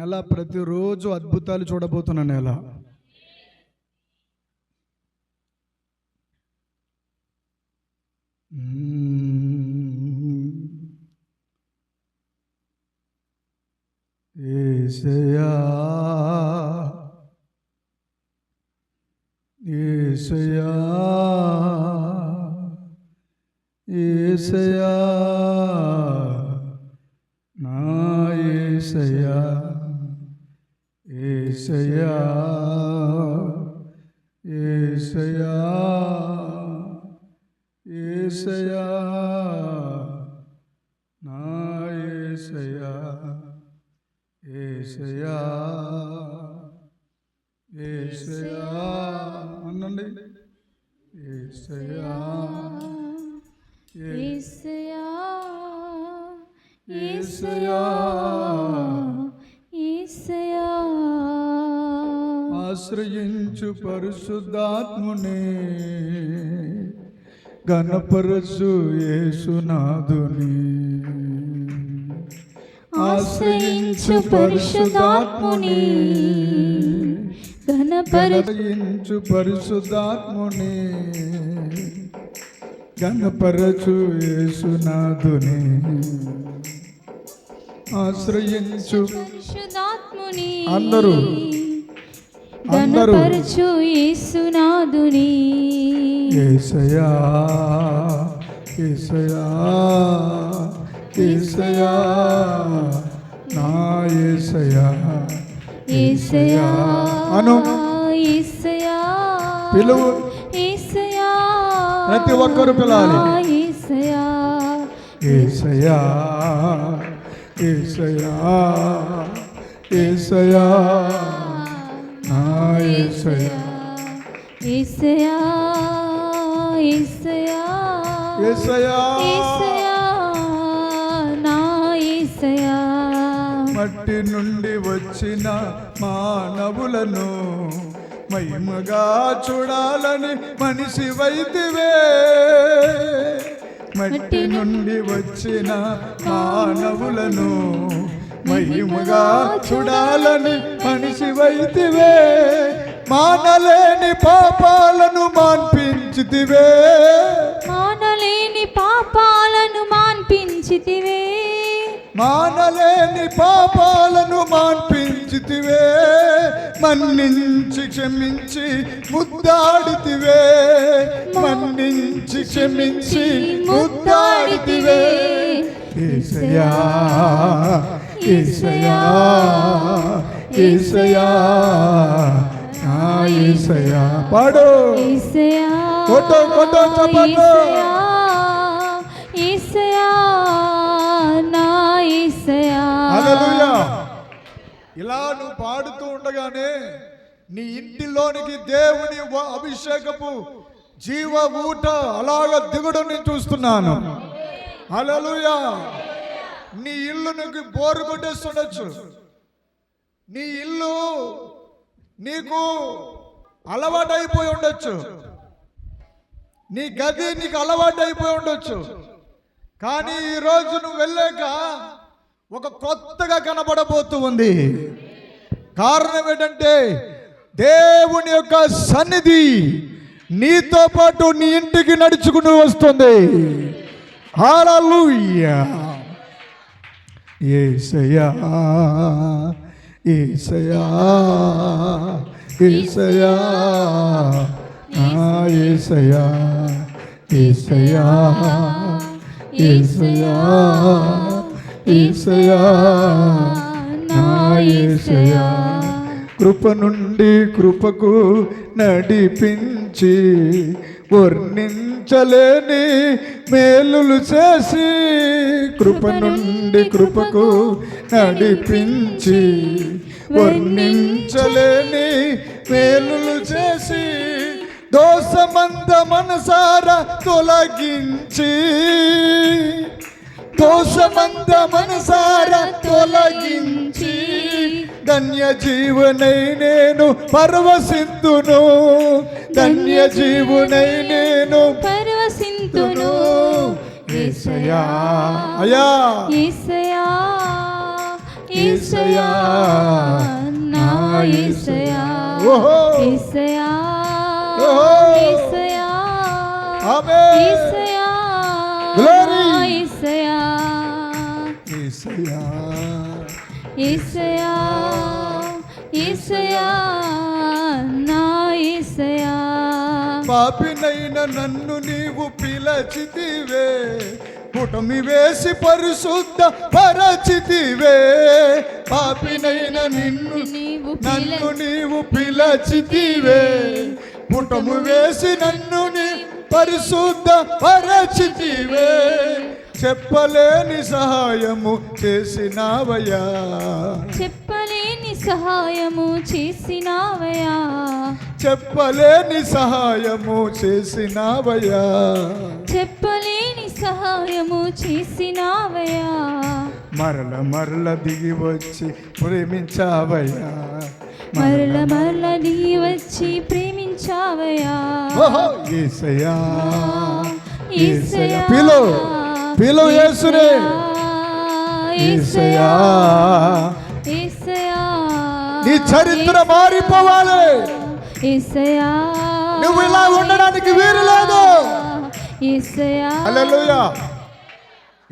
నెల ప్రతిరోజు అద్భుతాలు చూడబోతున్న నెల. యేసయ్యా యేసయ్యా యేసయ్యా నా యేసయ్యా యేసయ్యా యేసయ్యా యేసయ్యా నా యేసయ్యా యేసయ్యా యేసయ్యా అనండి. యేసయ్యా యేసయ్యా యేసయ్యా యేసయ్యా ఆశ్రయించు పరిశుద్ధాత్మునే ఘనపరచు యేసునాథుని. ఆశ్రయించు పరిశుద్ధాత్ముని ఘనపరచు పరిశుద్ధాత్ముని ఘనపరచు యేసునాథుని. ఆశ్రయించు పరిశుద్ధాత్ముని అందరూ ఘనపరచు యేసునాథుని. యేసయ్యా యేసయ్యా యేసయ్యా నా యేసయ్యా యేసయ్యా అను యేసయ్యా పిలువు. యేసయ్యా ప్రతి ఒక్కరు పిలాలి. యేసయ్యా యేసయ్యా యేసయ్యా యేసయ్యా నా యేసయ్యా యేసయ్యా యేసయ్యా యేసయ్యా యేసయ్యా నా యేసయ్యా. మట్టి నుండి వచ్చిన మానవులను మహిమగా చూడాలని మనిషి వైతివే. మట్టి నుండి వచ్చిన మానవులను మహిమగా చూడాలని మనిషి వైతివే. మానలేని పాపాలను మాన్పించితివే. మానలేని పాపాలను మాన్పించితివే. మానలేని పాపాలను మాన్పించితివే. మన్నించి క్షమించి ముద్దాడితివే. మన్నించి క్షమించి ముద్దాడితివే. యేసయ్యా యేసయ్యా యేసయ్యా నా యేసయ్యా. పాడు. యేసయ్యా కొట్టు కొట్టు చప్పట్లు. యేసయ్యా నా యేసయ్యా. హల్లెలూయా. ఇలా నువ్వు పాడుతూ ఉండగానే నీ ఇంటిలోనికి దేవుని అభిషేకపు జీవ ఊట అలాగ దిగుడు నేను చూస్తున్నాను. హల్లెలూయా. నీ ఇల్లు నీకు బోరు కొట్టేస్తుండొచ్చు. నీ ఇల్లు నీకు అలవాటు అయిపోయి ఉండొచ్చు. నీ గది నీకు అలవాటు అయిపోయి ఉండొచ్చు. కానీ ఈరోజు నువ్వు వెళ్ళాక ఒక కొత్తగా కనబడబోతూ ఉంది. కారణం ఏంటంటే దేవుని యొక్క సన్నిధి నీతో పాటు నీ ఇంటికి నడుచుకుని వస్తుంది. హల్లెలూయా. యేసయ్యా యేసయ్యా యేసయ్యా నా యేసయ్యా యేసయ్యా యేసయ్యా యేసయ్యా నా యేసయ్యా. కృప నుండి కృపకు నడిపించి వర్ణించలేని మేలులు చేసి. కృప నుండి కృపకు నడిపించి వర్ణించలేని మేలులు చేసి. దోషమంత మనసారా తొలగించి. దోషమంత మనసారా తొలగించి. ధన్య జీవనై నేను పరవశింతును. ధన్య జీవనై నేను పరవశింతును. యేసయ్యా అయ్యా యేసయ్యా యేసయ్యా నా యేసయ్యా ఓహో. యేసయ్యా ఓహో. యేసయ్యా ఆమేన్. యేసయ్యా Glory. నా యేసయ్యా యేసయ్యా యేసయ్యా యేసయ్యా నా యేసయ్యా పాపినైన నన్ను నీవు పిలచితివే, పుటమి వేసి పరిశుద్ధ పరచితివే. పాపినైన నన్ను నీవు పిలచితివే, పుటము వేసి నన్ను నీ పరిశుద్ధ పరచితివే. చెప్పలేని సహాయము చేసినావయ్యా, చెప్పలేని సహాయము చేసినావయ్యా, చెప్పలేని సహాయము చేసినావయ్యా. చెప్పలేని సహాయము చేసినావయ్యా. మరల మరల దిగి వచ్చి ప్రేమించావయ్యా, మరల మరల నీ వచ్చి ప్రేమించావయ్యా. ఓహో. యేసయ్యా యేసయ్యా పిలు పిలు యేసునే. యేసయ్యా యేసయ్యా యేసయ్యా నీ చరిత్ర మారిపోవాలి. యేసయ్యా నువ్వు ఇలా ఉండడానికి వీలు లేదు. యేసయ్యా హల్లెలూయా.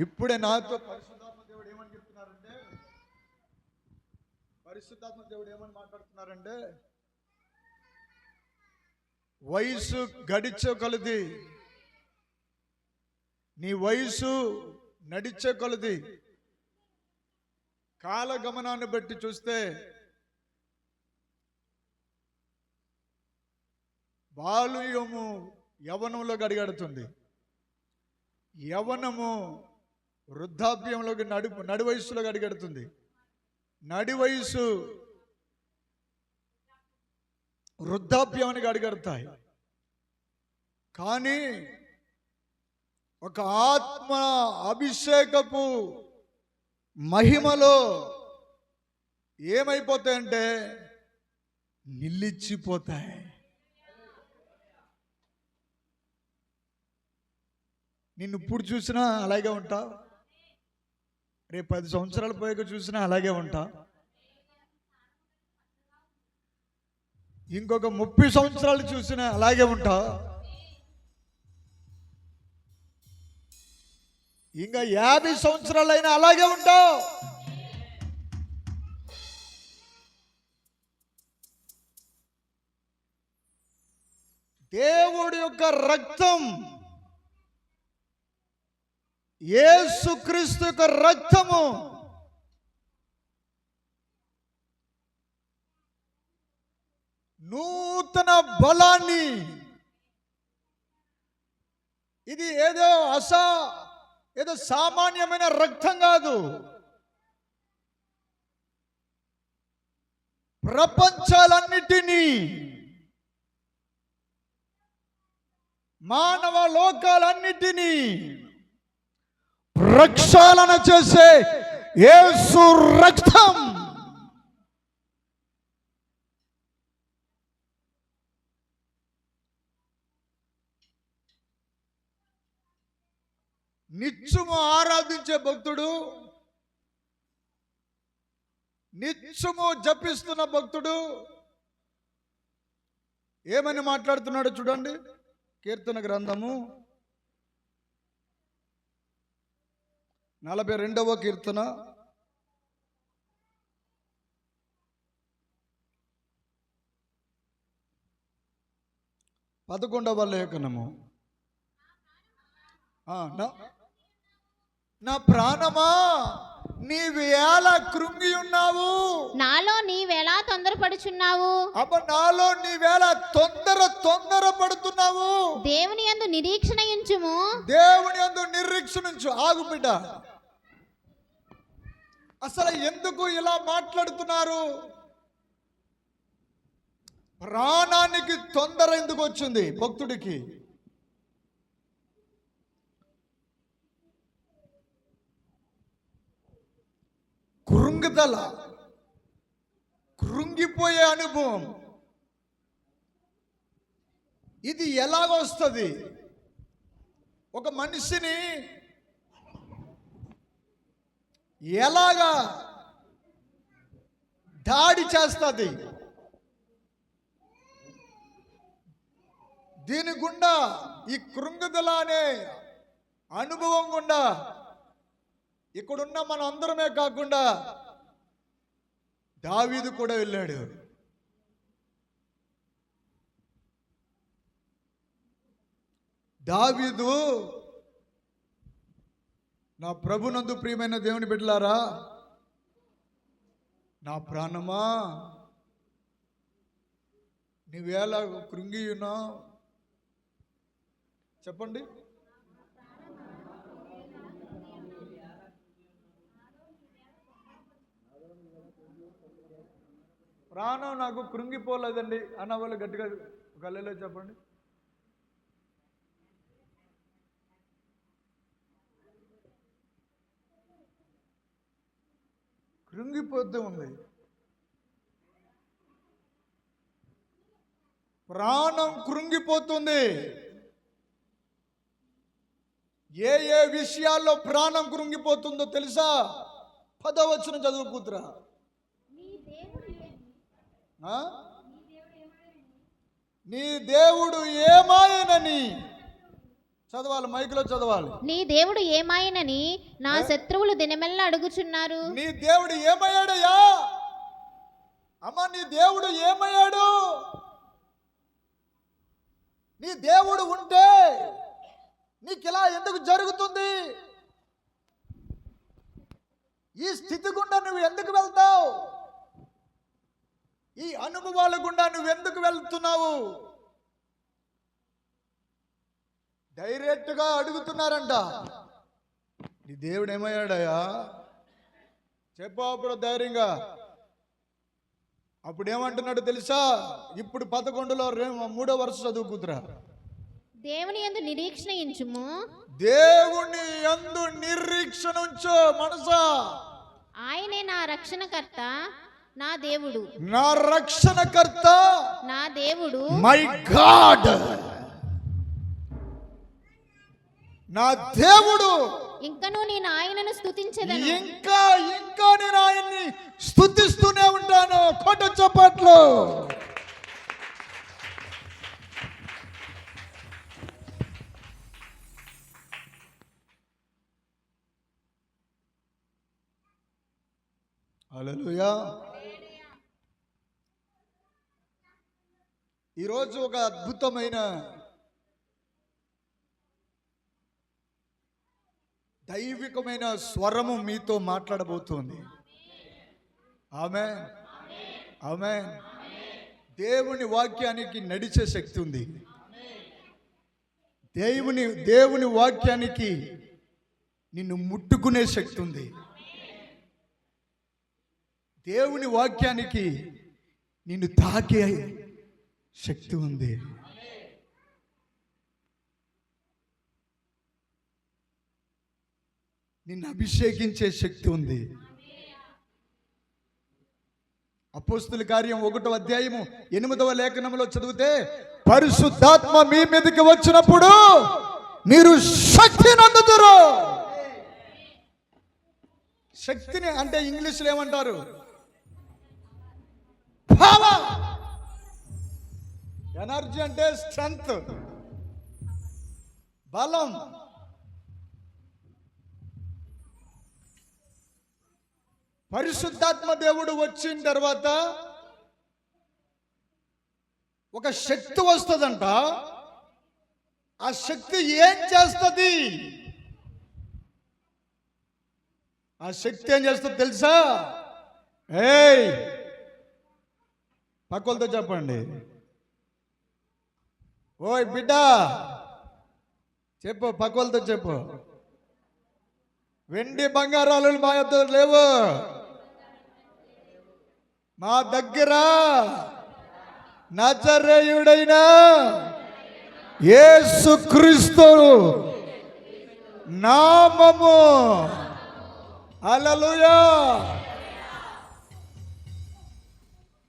ఇప్పుడే నాతో పరిశుద్ధాత్మ దేవుడు ఏమని చెప్తున్నారంటే, పరిశుద్ధాత్మ దేవుడు ఏమని మాట్లాడుతున్నారంటే, వయసు గడిచే కొలది, నీ వయసు నడిచే కొలది, కాలగమనాన్ని బట్టి చూస్తే బాల్యము యవనంలోకి అడిగడుతుంది, యవనము వృద్ధాప్యంలోకి నడి వయస్సులోకి అడిగడుతుంది, నడి వయసు వృద్ధాప్యానికి అడిగడతాయి. కానీ ఒక ఆత్మ అభిషేకపు మహిమలో ఏమైపోతాయంటే నిలిచిపోతాయి. నిన్ను ఇప్పుడు చూసినా అలాగే ఉంటావు, రేపు 10 సంవత్సరాలు పోయాక చూసినా అలాగే ఉంటావు, ఇంకొక 30 సంవత్సరాలు చూసినా అలాగే ఉంటావు, ఇంకా 50 సంవత్సరాలైనా అలాగే ఉంటావు. దేవుడి యొక్క రక్తం, యేసుక్రీస్తు యొక్క రక్తము నూతన బలాన్ని, ఇది ఏదో సామాన్యమైన రక్తం కాదు, ప్రపంచాలన్నిటినీ, మానవ లోకాలన్నిటినీ ప్రక్షాళన చేసే యేసు రక్తం. నిత్యము ఆరాధించే భక్తుడు, నిత్యము జపిస్తున్న భక్తుడు ఏమని మాట్లాడుతున్నాడో చూడండి. కీర్తన గ్రంథము 42వ కీర్తన 11వ లేఖనము. నా ప్రాణమా నీవేళ కృంగి ఉన్నావు, నాలో నీవేలా తొందరపడుచున్నావు, నాలో నీవేళ తొందర పడుతున్నావు. దేవుని యందు నిరీక్షణ ఉంచుము, దేవుని యందు నిరీక్షణ ఉంచు. ఆగు బిడ్డ, అసలు ఎందుకు ఇలా మాట్లాడుతున్నారు? ప్రాణానికి తొందర ఎందుకు వచ్చింది భక్తుడికి? కృంగిదల, కృంగిపోయే అనుభవం. ఇది ఎలాగొస్తుంది? ఒక మనిషిని ఎలాగా దాడి చేస్తుంది. దీని గుండా, ఈ కృంగుదల అనే అనుభవం గుండా ఇక్కడున్న మన అందరమే కాకుండా దావీదు కూడా వెళ్ళాడు. దావీదు, నా ప్రభునందు ప్రియమైన దేవుని బిడ్డలారా, నా ప్రాణమా నీవేళ కృంగి ఉన్నావు చెప్పండి. ప్రాణం నాకు కృంగిపోలేదండి అన్న వాళ్ళు గట్టిగా గల్లీలో చెప్పండి. కృంగిపోతూ ఉంది. ప్రాణం కృంగిపోతుంది. ఏ ఏ విషయాల్లో ప్రాణం కృంగిపోతుందో తెలుసా? 10వ వచనం చదువు కూతురా. నీ దేవుడు ఏమాయనని చదవాలి, మైకులో చదవాలి. నీ దేవుడు ఏమాయనని నా శత్రువులు దినమెల్లా అడుగుచున్నారు. నీ దేవుడు ఏమయ్యాడయ్యా? అమ్మ, నీ దేవుడు ఏమయ్యాడు? నీ దేవుడు ఉంటే నీకు ఇలా ఎందుకు జరుగుతుంది? ఈ స్థితి గుండా నువ్వు ఎందుకు వెళ్తావు? ఈ అనుభవాల గుండా నువ్వు ఎందుకు వెళ్తున్నావు? డైరెక్ట్గా అడుగుతున్నారంట, నీ దేవుడు ఏమయ్యాడయ్యా చెప్పు. అప్పుడు ధైర్యంగా అప్పుడు ఏమంటున్నాడు తెలుసా? ఇప్పుడు 11లో 3వ వరుస చదువు కూతురా. దేవుని యందు నిరీక్షణ ఉంచుము. దేవుని యందు నిరీక్షణ ఉంచు మనసా. ఆయనే నా రక్షణకర్త, నా దేవుడు. నా రక్షణకర్త, నా దేవుడు. మై గాడ్, నా దేవుడు. ఇంకనూ నేను ఆయనను స్తుతించెదను. ఇంకా నేను ఆయన్ని స్తుతిస్తూనే ఉంటాను. కొట్ట చప్పట్లు. హల్లెలూయా. ఈరోజు ఒక అద్భుతమైన దైవికమైన స్వరము మీతో మాట్లాడబోతోంది. ఆమేన్, ఆమేన్. దేవుని వాక్యానికి నడిచే శక్తి ఉంది. దేవుని వాక్యానికి నిన్ను ముట్టుకునే శక్తి ఉంది. దేవుని వాక్యానికి నిన్ను తాకే శక్తి ఉంది. నిన్ను అభిషేకించే శక్తి ఉంది. అపోస్తుల కార్యం 1వ అధ్యాయము 8వ లేఖనంలో చదివితే, పరిశుద్ధాత్మ మీ మీదకి వచ్చినప్పుడు మీరు శక్తిని అందుతారు. శక్తిని అంటే ఇంగ్లీష్లో ఏమంటారు? పవర్. ఎనర్జీ అంటే స్ట్రెంగ్త్, బలం. పరిశుద్ధాత్మ దేవుడు వచ్చిన తర్వాత ఒక శక్తి వస్తుందంట. ఆ శక్తి ఏం చేస్తుంది? ఆ శక్తి ఏం చేస్తుంది తెలుసా? ఏయ్, పక్కలతో చెప్పండి. ఓయ్ బిడ్డ చెప్పు, పక్కలతో చెప్పు. వెండి బంగారాలు మా యొద్ద లేవు, మా దగ్గర నజరేయుడైన యేసుక్రీస్తు నామము. హల్లెలూయా.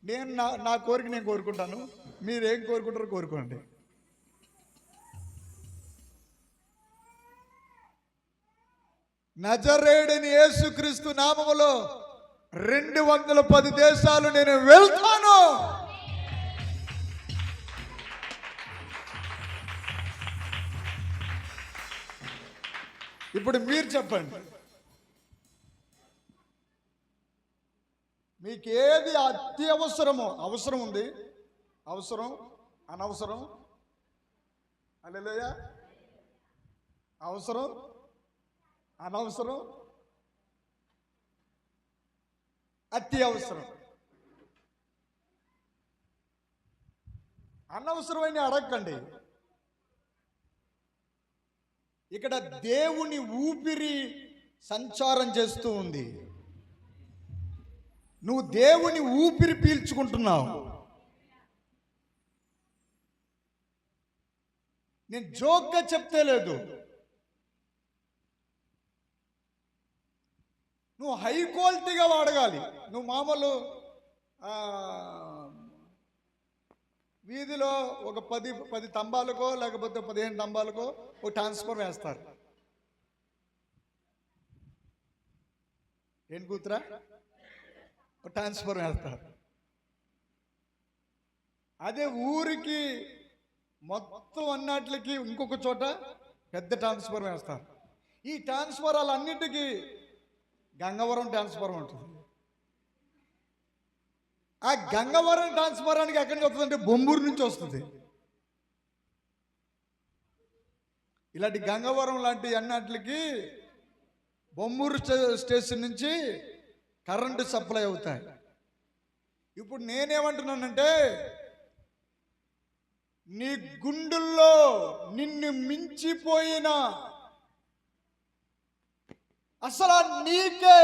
నేను నా కోరిక నేను కోరుకుంటాను. మీరేం కోరుకుంటారో కోరుకోండి. నజరేయుడైన యేసుక్రీస్తు నామములో 210 దేశాలు నేను వెళ్తాను. ఇప్పుడు మీరు చెప్పండి, మీకు ఏది అత్యవసరమో? అవసరం ఉంది, అవసరం, అనవసరం, హల్లెలూయా, అవసరం, అనవసరం, అత్యవసరం. అనవసరమైన అడగండి. ఇక్కడ దేవుని ఊపిరి సంచారం చేస్తూ ఉంది. నువ్వు దేవుని ఊపిరి పీల్చుకుంటున్నావు. నేను జోక్గా చెప్తే లేదు, నువ్వు హై క్వాలిటీగా వాడగాలి. నువ్వు మామూలు వీధిలో ఒక 10 తంబాలకో లేకపోతే 15 తంబాలకో ఒక ట్రాన్స్ఫర్ వేస్తారు. ఏం కూతురా? ఒక ట్రాన్స్ఫర్ వేస్తారు. అదే ఊరికి మొత్తం అన్నట్లకి ఇంకొక చోట పెద్ద ట్రాన్స్ఫర్ వేస్తారు. ఈ ట్రాన్స్ఫరాలన్నిటికీ గంగవరం ట్రాన్స్ఫార్మర్ ఉంటుంది. ఆ గంగవరం ట్రాన్స్ఫారానికి ఎక్కడి నుంచి వస్తుందంటే బొంబూరు నుంచి వస్తుంది. ఇలాంటి గంగవరం లాంటి అన్నిటికి బొమ్మూరు స్టేషన్ నుంచి కరెంటు సప్లై అవుతాయి. ఇప్పుడు నేనేమంటున్నానంటే, నీ గుండెల్లో నిన్ను మించిపోయిన, అసలు నీకే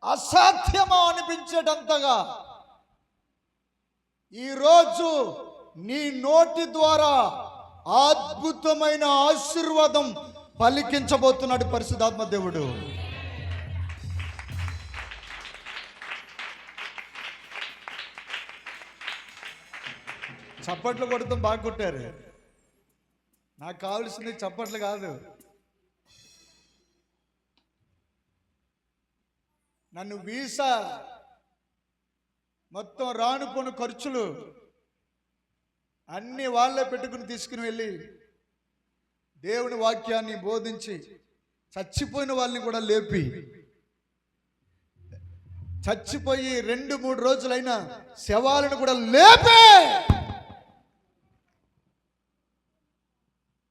అసాధ్యమా అనిపించేటంతగా ఈరోజు నీ నోటి ద్వారా అద్భుతమైన ఆశీర్వాదం పలికించబోతున్నాడు పరిశుద్ధాత్మ దేవుడు. చప్పట్లు కొడుతూ బాగా కొట్టారు. నాకు కావాల్సింది చప్పట్లు కాదు. నన్ను వీసా మొత్తం రానుపోను ఖర్చులు అన్ని వాళ్ళే పెట్టుకుని తీసుకుని వెళ్ళి దేవుని వాక్యాన్ని బోధించి చచ్చిపోయిన వాళ్ళని కూడా లేపి, చచ్చిపోయి 2-3 రోజులైన శవాలను కూడా లేపే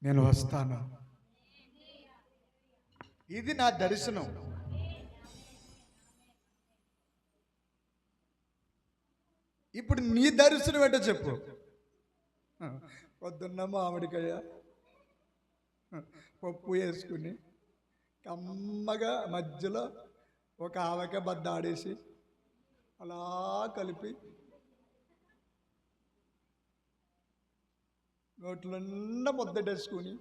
నేను వస్తాను. ఇది నా దర్శనం. ఇప్పుడు నీ దర్శనం ఏంటో చెప్పు. పొద్దున్న మామిడికాయ పప్పు వేసుకుని కమ్మగా మధ్యలో ఒక ఆవకాయ బద్ద ఆడేసి అలా కలిపి నోట్లో ముద్దటేసుకుని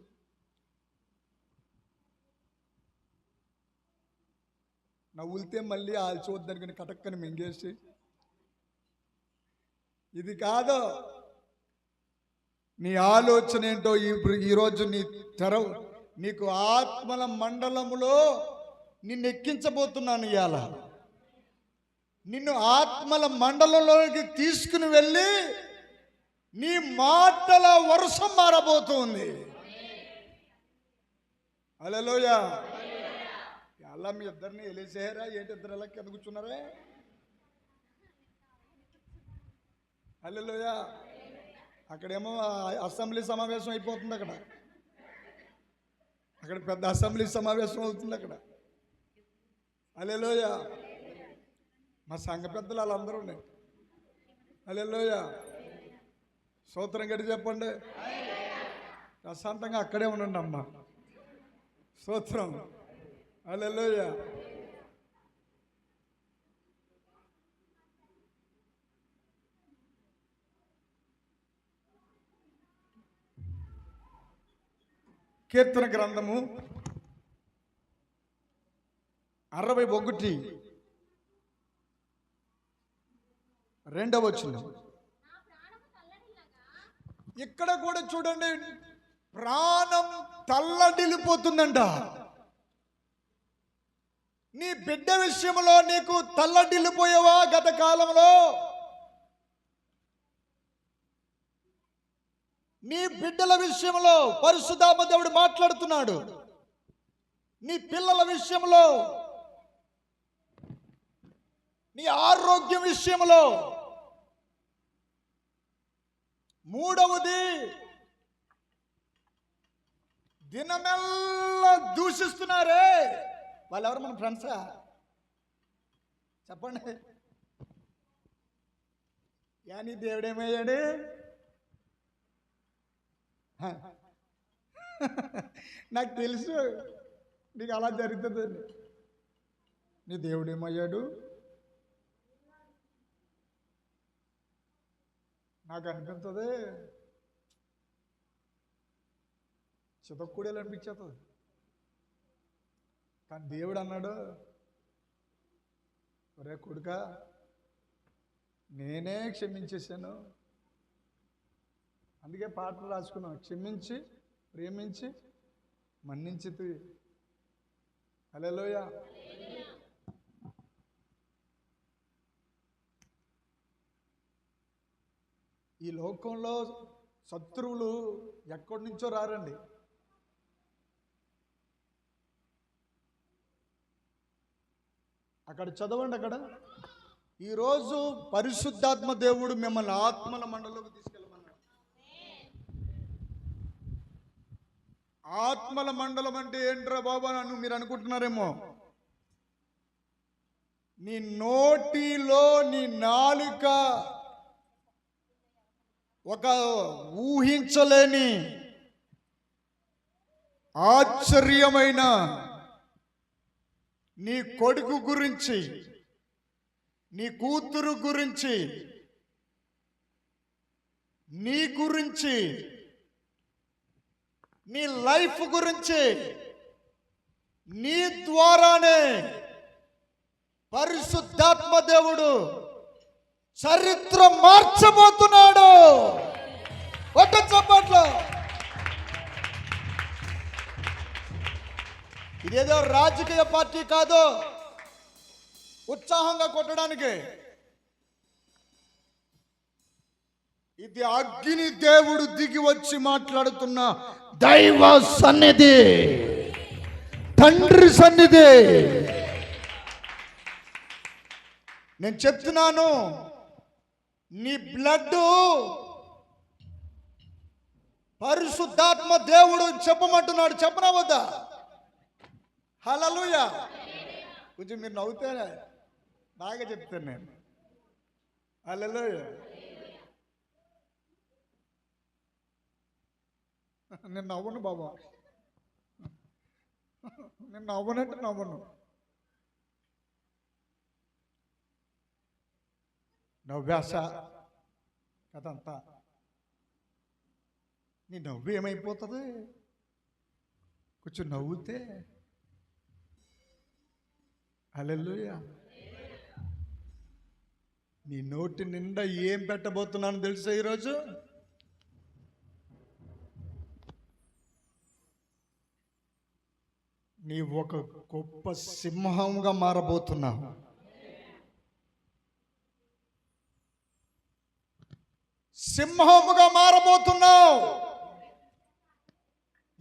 నవ్వులితే మళ్ళీ ఆల్చవద్దనుకుని కటక్కని మింగేసి, ఇది కాదు నీ ఆలోచన ఏంటో ఈరోజు నీకు ఆత్మల మండలములో నిన్ను ఎక్కించబోతున్నాను. ఇవాళ నిన్ను ఆత్మల మండలంలోకి తీసుకుని వెళ్ళి నీ మాటల వర్షం మారబోతుంది. హల్లెలూయా. అలా మీ ఇద్దరిని ఎలిసేయరా ఏంటి? ఇద్దరు ఎలా కింద కూర్చున్నారే? హల్లెలూయా. అక్కడేమో అసెంబ్లీ సమావేశం అయిపోతుంది. అక్కడ పెద్ద అసెంబ్లీ సమావేశం అవుతుంది అక్కడ. హల్లెలూయా. మా సంఘ పెద్దలు వాళ్ళందరూ ఉన్నాయి. హల్లెలూయా. స్తోత్రం గట్టి చెప్పండి. ప్రశాంతంగా అక్కడే ఉండండి అమ్మా. స్తోత్రం. హల్లెలూయా. కీర్తన గ్రంథము 61 వచనం. ఇక్కడ కూడా చూడండి, ప్రాణం తల్లడిల్లిపోతుందంట. నీ బిడ్డ విషయంలో నీకు తల్లడిల్లిపోయావా? గత కాలంలో నీ బిడ్డల విషయంలో పరిశుద్ధాత్మ దేవుడు మాట్లాడుతున్నాడు. నీ పిల్లల విషయంలో, నీ ఆరోగ్యం విషయంలో. మూడవది, దినమెల్లా దూషిస్తున్నారే. వాళ్ళు ఎవరు? మన ఫ్రెండ్సా? చెప్పండి. నీ దేవుడేమయ్యాడు? నాకు తెలుసు నీకు అలా జరుగుతుందండి. నీ దేవుడేమయ్యాడు? నాకు అనిపిస్తుంది చితక్కుడేలు అనిపించేస్తుంది. కానీ దేవుడు అన్నాడు, ఒరే కొడుకా, నేనే క్షమించేశాను. అందుకే పాటలు రాసుకున్నాం, క్షమించి ప్రేమించి మన్నించితి. హల్లెలూయా. ఈ లోకంలో శత్రువులు ఎక్కడి నుంచో రారండి. అక్కడ చదవండి. అక్కడ ఈరోజు పరిశుద్ధాత్మ దేవుడు మిమ్మల్ని ఆత్మల మండలంలోకి తీసుకెళ్ళమన్నాడు. ఆత్మల మండలం అంటే ఏంట్రా బాబా నన్ను మీరు అనుకుంటున్నారేమో. నీ నోటిలో నీ నాలుక ఒక ఊహించలేని ఆశ్చర్యమైన నీ కొడుకు గురించి, నీ కూతురు గురించి, నీ గురించి, నీ లైఫ్ గురించి నీ ద్వారానే పరిశుద్ధాత్మ దేవుడు చరిత్ర మార్చబోతున్నాడు. ఒక్క చప్పట్లో. ఇదేదో రాజకీయ పార్టీ కాదు ఉత్సాహంగా కొట్టడానికి. ఇది అగ్ని దేవుడు దిగి వచ్చి మాట్లాడుతున్న దైవ సన్నిధి, తండ్రి సన్నిధి. నేను చెప్తున్నాను, నీ బ్లడ్ పరిశుద్ధాత్మ దేవుడు చెప్పమంటున్నాడు. చెప్పనా వద్దా? హల్లెలూయా. కొంచెం మీరు నవ్వుతేనే బాగా చెప్తాను నేను. హల్లెలూయా. నేను నవ్వను బాబా, నేను నవ్వనంటే నవ్వను. నవ్వాస కదంతా. నీ నవ్వు ఏమైపోతుంది? కొంచెం నవ్వుతే. హల్లెలూయా. నీ నోటి నిండా ఏం పెట్టబోతున్నాను తెలుసా ఈరోజు? నీ ఒక గొప్ప సింహంగా మారబోతున్నావు. సింహముగా మారబోతున్నావు.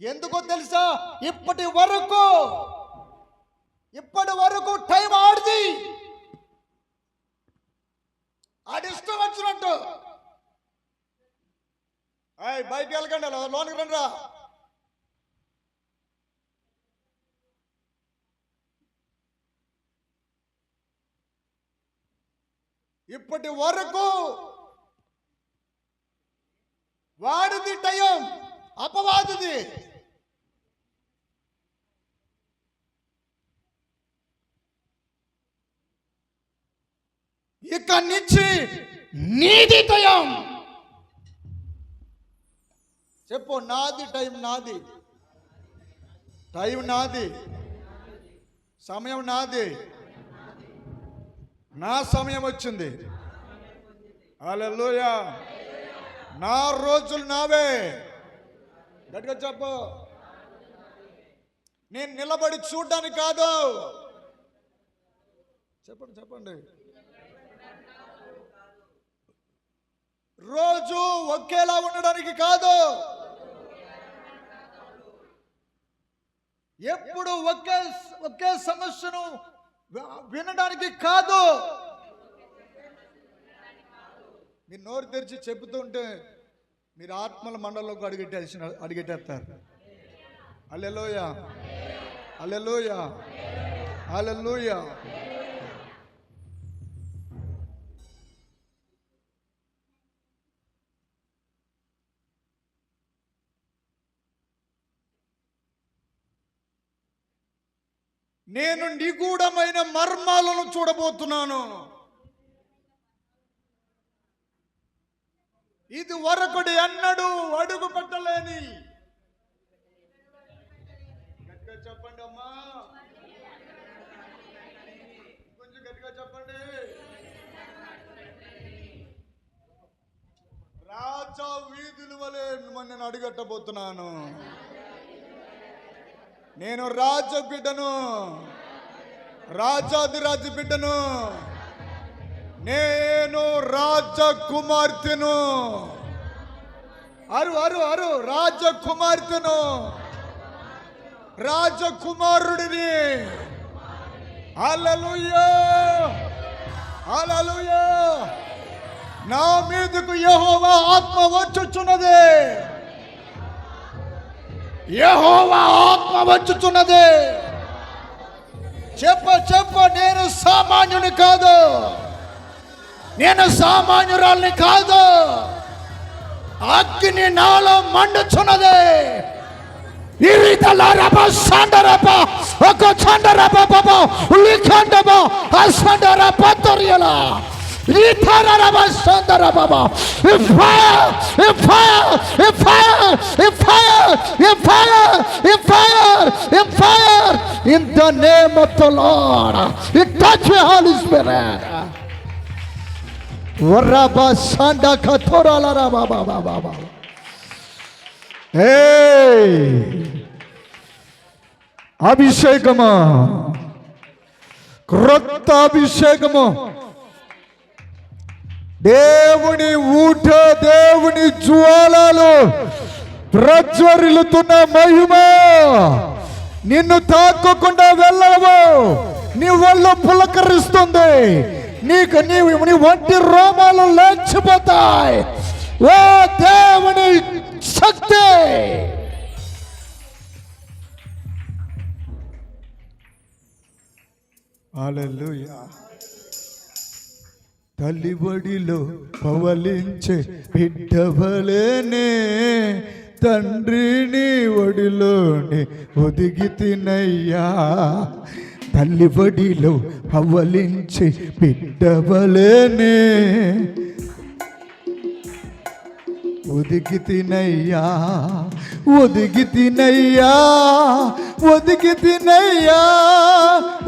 ఎందుకో తెలుసా? ఇప్పటి వరకు టైం ఆడిది. ఆడిష్టం వచ్చినట్టు బయటికి వెళ్ళకండి, లోనికి రండిరా. ఇప్పటి వరకు వాడిది టైం, అపవాదిది. ఇక నుంచి నీది టైం. చెప్పు, నాది టైం, నాది టైం, నాది సమయం, నాది. నా సమయం వచ్చింది. హల్లెలూయా. నా రోజులు నావే. గట్టిగా చెప్పు. నేను నిలబడి చూడడానికి కాదు, చెప్పండి చెప్పండి. రోజు ఒకేలా ఉండడానికి కాదు, ఎప్పుడు ఒకే సమస్యను వినడానికి కాదు. మీరు నోరు తెరిచి చెబుతుంటే మీరు ఆత్మల మండలంలోకి అడిగెట్టేస్తారు. హల్లెలూయా, హల్లెలూయా, హల్లెలూయా. నేను నిగూఢమైన మర్మాలను చూడబోతున్నాను. ఇది వరకుడి అన్నడు అడుగు పెట్టలేని. గట్టిగా చెప్పండి అమ్మా, కొంచెం గట్టిగా చెప్పండి. రాజా వీధుల వలె నేను అడుగట్టబోతున్నాను. నేను రాజ బిడ్డను, రాజాదిరాజు బిడ్డను, నేను రాజకుమార్తెను. అరు అరు అరు రాజకుమార్తెను, రాజకుమారుడిని. హల్లెలూయా, హల్లెలూయా. నా మీదకు యెహోవా ఆత్మ వచ్చుచున్నది, యెహోవా ఆత్మ వచ్చుచున్నది. చెప్ప నేను సామాన్యుని కాదు, నేను సామాన్యురాల్ని కాదు. అగ్ని నాలో మండుచున్నది. In the name of the Lord, it touch your Holy Spirit. Waraba sanda katora la ra ba ba ba ba. Hey, అభిషేకమా, క్రొత్త అభిషేకము, దేవుని ఊట, దేవుని జ్వాలలు, ప్రజ్వరిల్లుతున్న మహిమ నిన్ను తాకకుండా వెళ్ళవు. నీ ఒళ్ళు పులకరిస్తుంది, నీ ఒంటి రోమాలు లేచిపోతాయి. ఓ దేవుని శక్తి. హల్లెలూయా. తల్లిబడిలో పవలించే బిడ్డవలేనే, తండ్రిని ఒడిలోనే ఒదిగి తినయ్యా. తల్లిబడిలో పవలించే బిడ్డవలేనే, ఒదిగి తినయ్యా, ఒదిగి తినయ్యా, ఒదిగి తినయ్యా,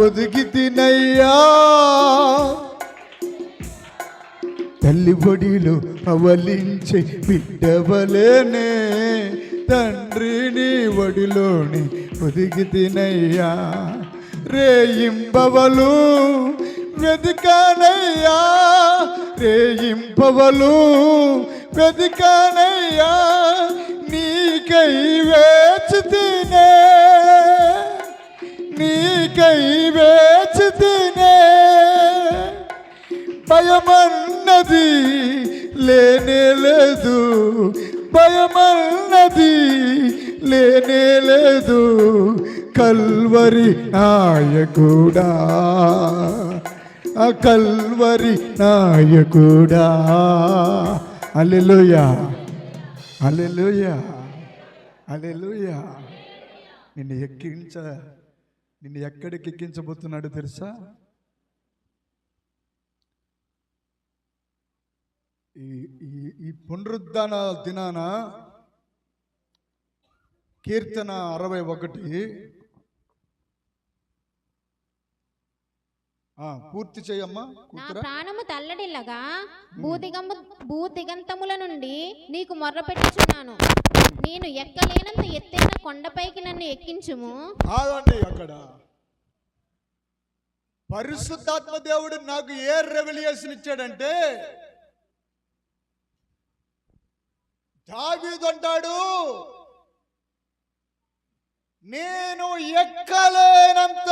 ఒదిగి తినయ్యా. తల్లి ఒడిలో పవలించే బిడ్డవలేనే, తండ్రిని ఒడిలోని ఒదిగి తినయ్యా. రేయింబవలు వెదికానయ్యా, రేయింబవలు వెదికానయ్యా. నీకై వేచి తినే, నీకై వేచి తినే. భయమన్నది లేనే లేదు, భయమన్నది లేనే లేదు. కల్వరి నాయకుడా, ఆ కల్వరి నాయకుడా. హల్లెలూయా, హల్లెలూయా, హల్లెలూయా. నిన్ను ఎక్కడికి ఎక్కించబోతున్నాడు తెలుసా? ఈ పునరుద్ధాన దినాన కీర్తన 61 పూర్తి చేయమ్మా. నా ప్రాణము తల్లడిల్లగా భూదిగంతముల నుండి నీకు మొర్ర పెట్టుచున్నాను. నేను ఎక్కలేనంత ఎత్తైన కొండపైకి నన్ను ఎక్కించుము. ఆగండి, అక్కడ పరిశుద్ధాత్మ దేవుడు నాకు ఏ రెవల్యూషన్ ఇచ్చాడంటే, దావీదు అంటాడు, నేను ఎక్కలేనంత.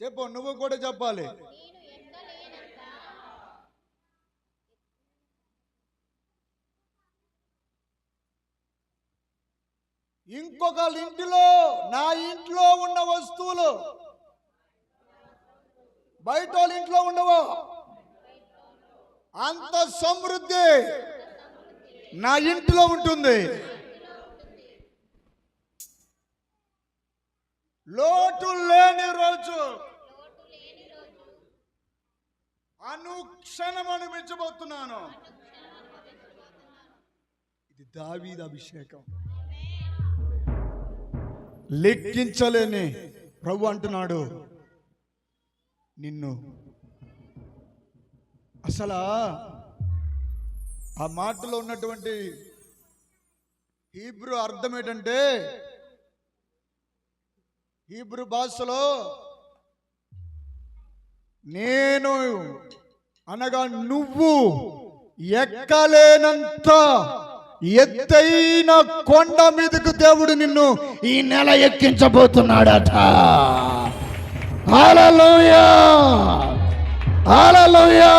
చెప్పు, నువ్వు కూడా చెప్పాలి. ఇంకొక ఇంటిలో, నా ఇంట్లో ఉన్న వస్తువులు బయట వాళ్ళ ఇంట్లో ఉండవు. అంత సమృద్ధి నా ఇంట్లో ఉంటుంది. లోటు లేని రోజు అనుక్షణం అనిపించబోతున్నాను. ఇది దావీదు అభిషేకం. లెక్కించలేని ప్రభు అంటున్నాడు, నిన్ను అసలు ఆ మాటలో ఉన్నటువంటి హీబ్రూ అర్థం ఏంటంటే, హీబ్రూ భాషలో నేను అనగా నువ్వు ఎక్కలేనంత ఎత్తైన కొండ మీదకు దేవుడు నిన్ను ఈ నెల ఎక్కించబోతున్నాడట. హల్లెలూయా, హల్లెలూయా.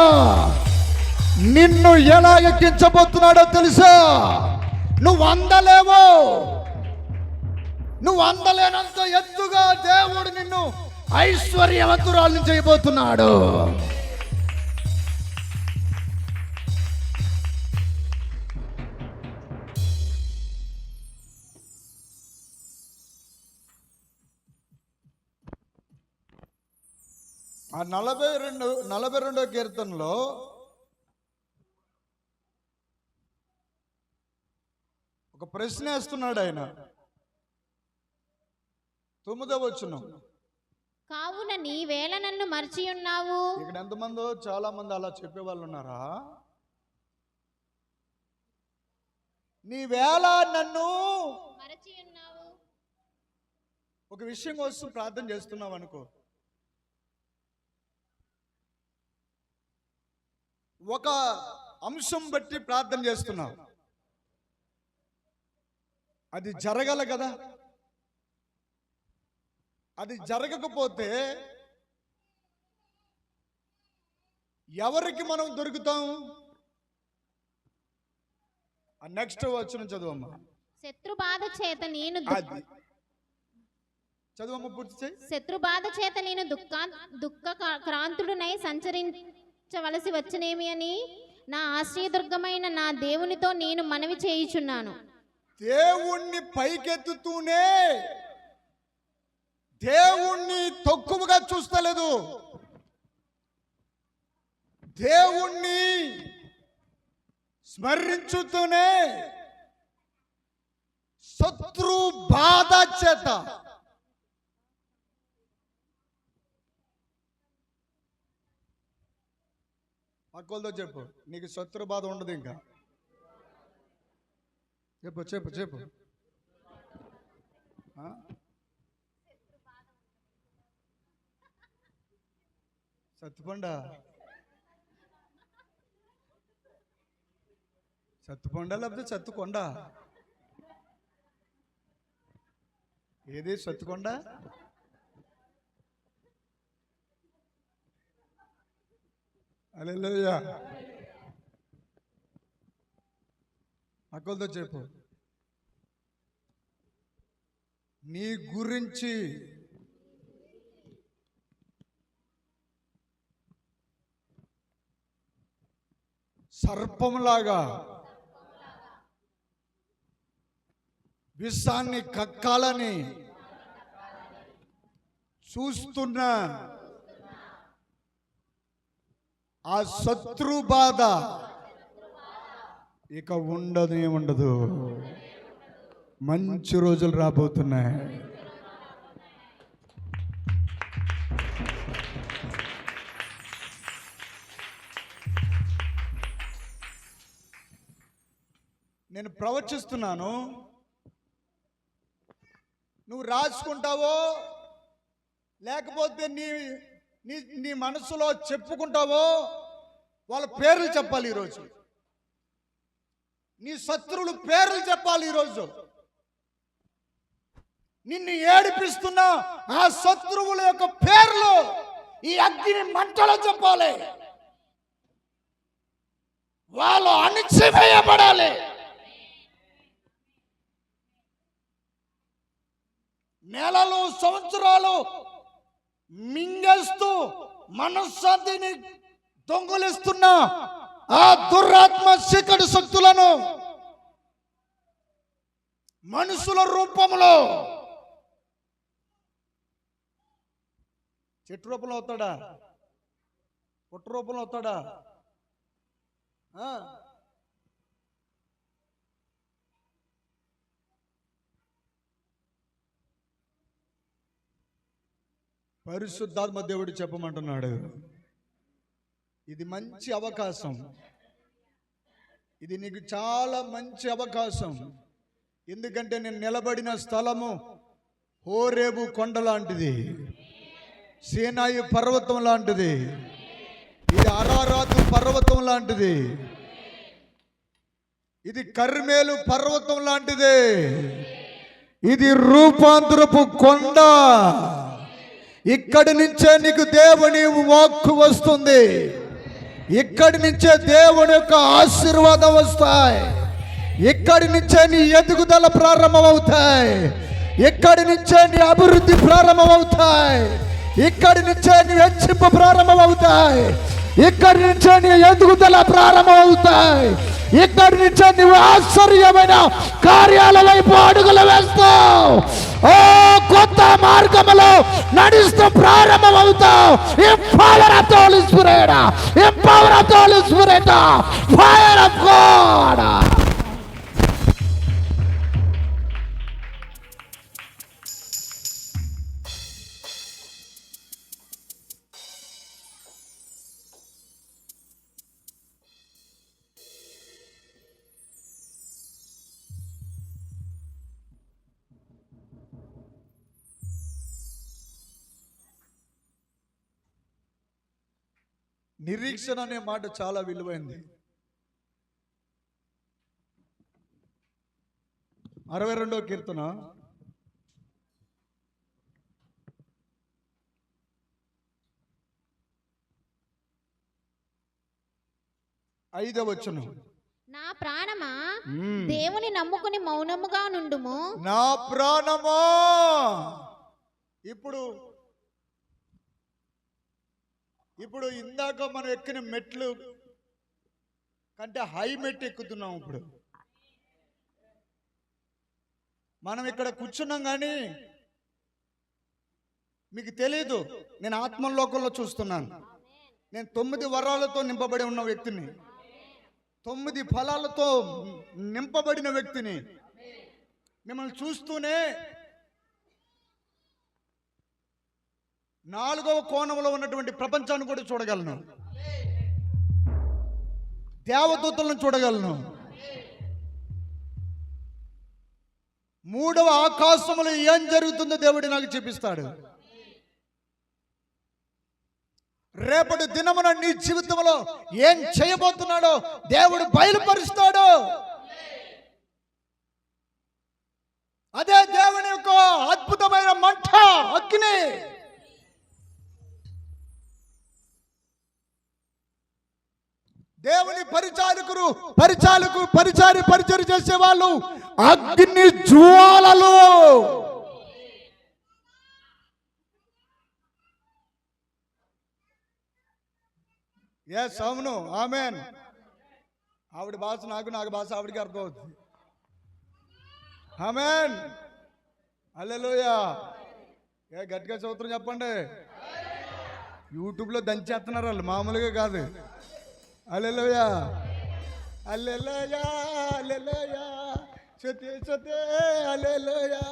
నిన్ను ఎలా ఎక్కించబోతున్నాడో తెలుసా? నువ్వు అందలేవో, నువ్వు అందలేనంత ఎత్తుగా దేవుడు నిన్ను ఐశ్వర్యవంతురాలను చేయబోతున్నాడు. ఆ 42వ కీర్తనలో ఒక ప్రశ్న వేస్తున్నాడు ఆయన. 9వ వచనం, కావున నీ వేళ నన్ను మర్చి ఉన్నావు. ఇక్కడ ఎంతమందో చాలా మంది అలా చెప్పే వాళ్ళు ఉన్నారా? నీ వేళ నన్ను మరచి ఉన్నావు. ఒక విషయం కోసం ప్రార్థన చేస్తున్నావు అనుకో, ఒక అంశం బట్టి ప్రార్థన చేస్తున్నావు, అది జరగల కదా. అది జరగకపోతే ఎవరికి మనం దొరుకుతాం? ఆ నెక్స్ట్ వచనం చదువమ్మా. శత్రు బాధ చేత నేను అది చదువమ్మ, పూర్తి చేయి. శత్రు బాధ చేత నేను దుఃఖ క్రాంతుడునై సంచరించవలసి వచ్చనేమి అని నా ఆశ్రయదుర్గమైన నా దేవునితో నేను మనవి చేయుచున్నాను. దేవుణ్ణి పైకెత్తుతూనే దేవుణ్ణి తక్కువగా చూస్తలేదు. దేవుణ్ణి స్మరించుతూనే శత్రు బాధ చేత పక్కలతో చెప్పు, నీకు శత్రు బాధ ఉండదు. ఇంకా చెప్పు చెప్పు చెప్పు. సత్తుపండా, సత్తుపండా లేకపోతే సత్తుకొండ? ఏది సత్తుకొండ? హల్లెలూయా. అక్కలతో చెప్పు, నీ గురించి సర్పంలాగా విషాన్ని కక్కాలని చూస్తున్న ఆ శత్రు బాధ ఇక ఉండనే ఉండదు. మంచి రోజులు రాబోతున్నాయి. నేను ప్రవచిస్తున్నాను, నువ్వు రాసుకుంటావో లేకపోతే నీ నీ నీ మనసులో చెప్పుకుంటావో వాళ్ళ పేర్లు చెప్పాలి ఈరోజు. నీ శత్రువులు పేర్లు చెప్పాలి ఈరోజు. నిన్ను ఏడిపిస్తున్న ఆ శత్రువుల యొక్క పేర్లు ఈ అగ్ని మంటలో చెప్పాలి. వాళ్ళు అణిచివేయబడాలి. నెలలు సంవత్సరాలు మింగేస్తూ మనశ్శాంతిని దొంగలిస్తున్న ఆ దురాత్మ చీకటి శక్తులను మనుషుల రూపంలో, చెట్టు రూపంలో అవుతాడా, పుట్ట రూపంలో అవుతాడా, పరిశుద్ధాత్మ దేవుడు చెప్పమంటున్నాడు. ఇది మంచి అవకాశం. ఇది నీకు చాలా మంచి అవకాశం. ఎందుకంటే నేను నిలబడిన స్థలము హోరేబు కొండ లాంటిది, సీనాయి పర్వతం లాంటిది, ఇది అరారాతు పర్వతం లాంటిది, ఇది కర్మేలు పర్వతం లాంటిది, ఇది రూపాంతరపు కొండ. ఇక్కడి నుంచే నీకు దేవుని వాక్కు వస్తుంది. ఇక్కడి నుంచే దేవుని యొక్క ఆశీర్వాదం వస్తాయి. ఇక్కడి నుంచే నీ ఎదుగుదల ప్రారంభమవుతాయి. ఇక్కడి నుంచే నీ అభివృద్ధి ప్రారంభమవుతాయి. ఇక్కడి నుంచే నీ హెచ్చింపు ప్రారంభమవుతాయి. ఇక్కడి నుంచే నీ ఎదుగుదల ప్రారంభమవుతాయి. ఇక్కడి నుంచే నువ్వు ఆశ్చర్యమైన కార్యాల వైపు అడుగులు వేస్తావు. ఓ కొత్త మార్గంలో నడుస్తూ ప్రారంభమవుతావు. Empower of the Holy Spirit, empower of the Holy Spirit, fire of God. నిరీక్షణ అనే మాట చాలా విలువైంది. 62వ కీర్తన 5వ వచనం. నా ప్రాణమా దేవుని నమ్ముకుని మౌనముగా నుండుము. నా ప్రాణమా. ఇప్పుడు ఇందాక మనం ఎక్కిన మెట్లు కంటే హై మెట్టు ఎక్కుతున్నాం. ఇప్పుడు మనం ఇక్కడ కూర్చున్నాం, కానీ మీకు తెలీదు, నేను ఆత్మలోకంలో చూస్తున్నాను. నేను 9 వరాలతో నింపబడి ఉన్న వ్యక్తిని, 9 ఫలాలతో నింపబడిన వ్యక్తిని. మిమ్మల్ని చూస్తూనే 4వ కోణంలో ఉన్నటువంటి ప్రపంచాన్ని కూడా చూడగలను. దేవదూతలను చూడగలను. 3వ ఆకాశంలో ఏం జరుగుతుందో దేవుడు నాకు చూపిస్తాడు. రేపటి దినమున నీ జీవితంలో ఏం చేయబోతున్నాడో దేవుడు బయలుపరుస్తాడు. అదే దేవుని యొక్క అద్భుతమైన మంట, అగ్ని. దేవుని పరిచర్య చేసే వాళ్ళు అగ్ని జ్వాలలు. ఎస్, అవును, ఆమెన్. ఆవిడ భాష నాకు భాష ఆవిడికి అర్థం అవుతుంది. ఆమెన్, హల్లెలూయా. గట్టిగా చదువుతారు చెప్పండి. యూట్యూబ్లో దంచేస్తున్నారు వాళ్ళు, మామూలుగా కాదు. హల్లెలూయా, హల్లెలూయా, హల్లెలూయా, స్తుతి స్తుతి, హల్లెలూయా.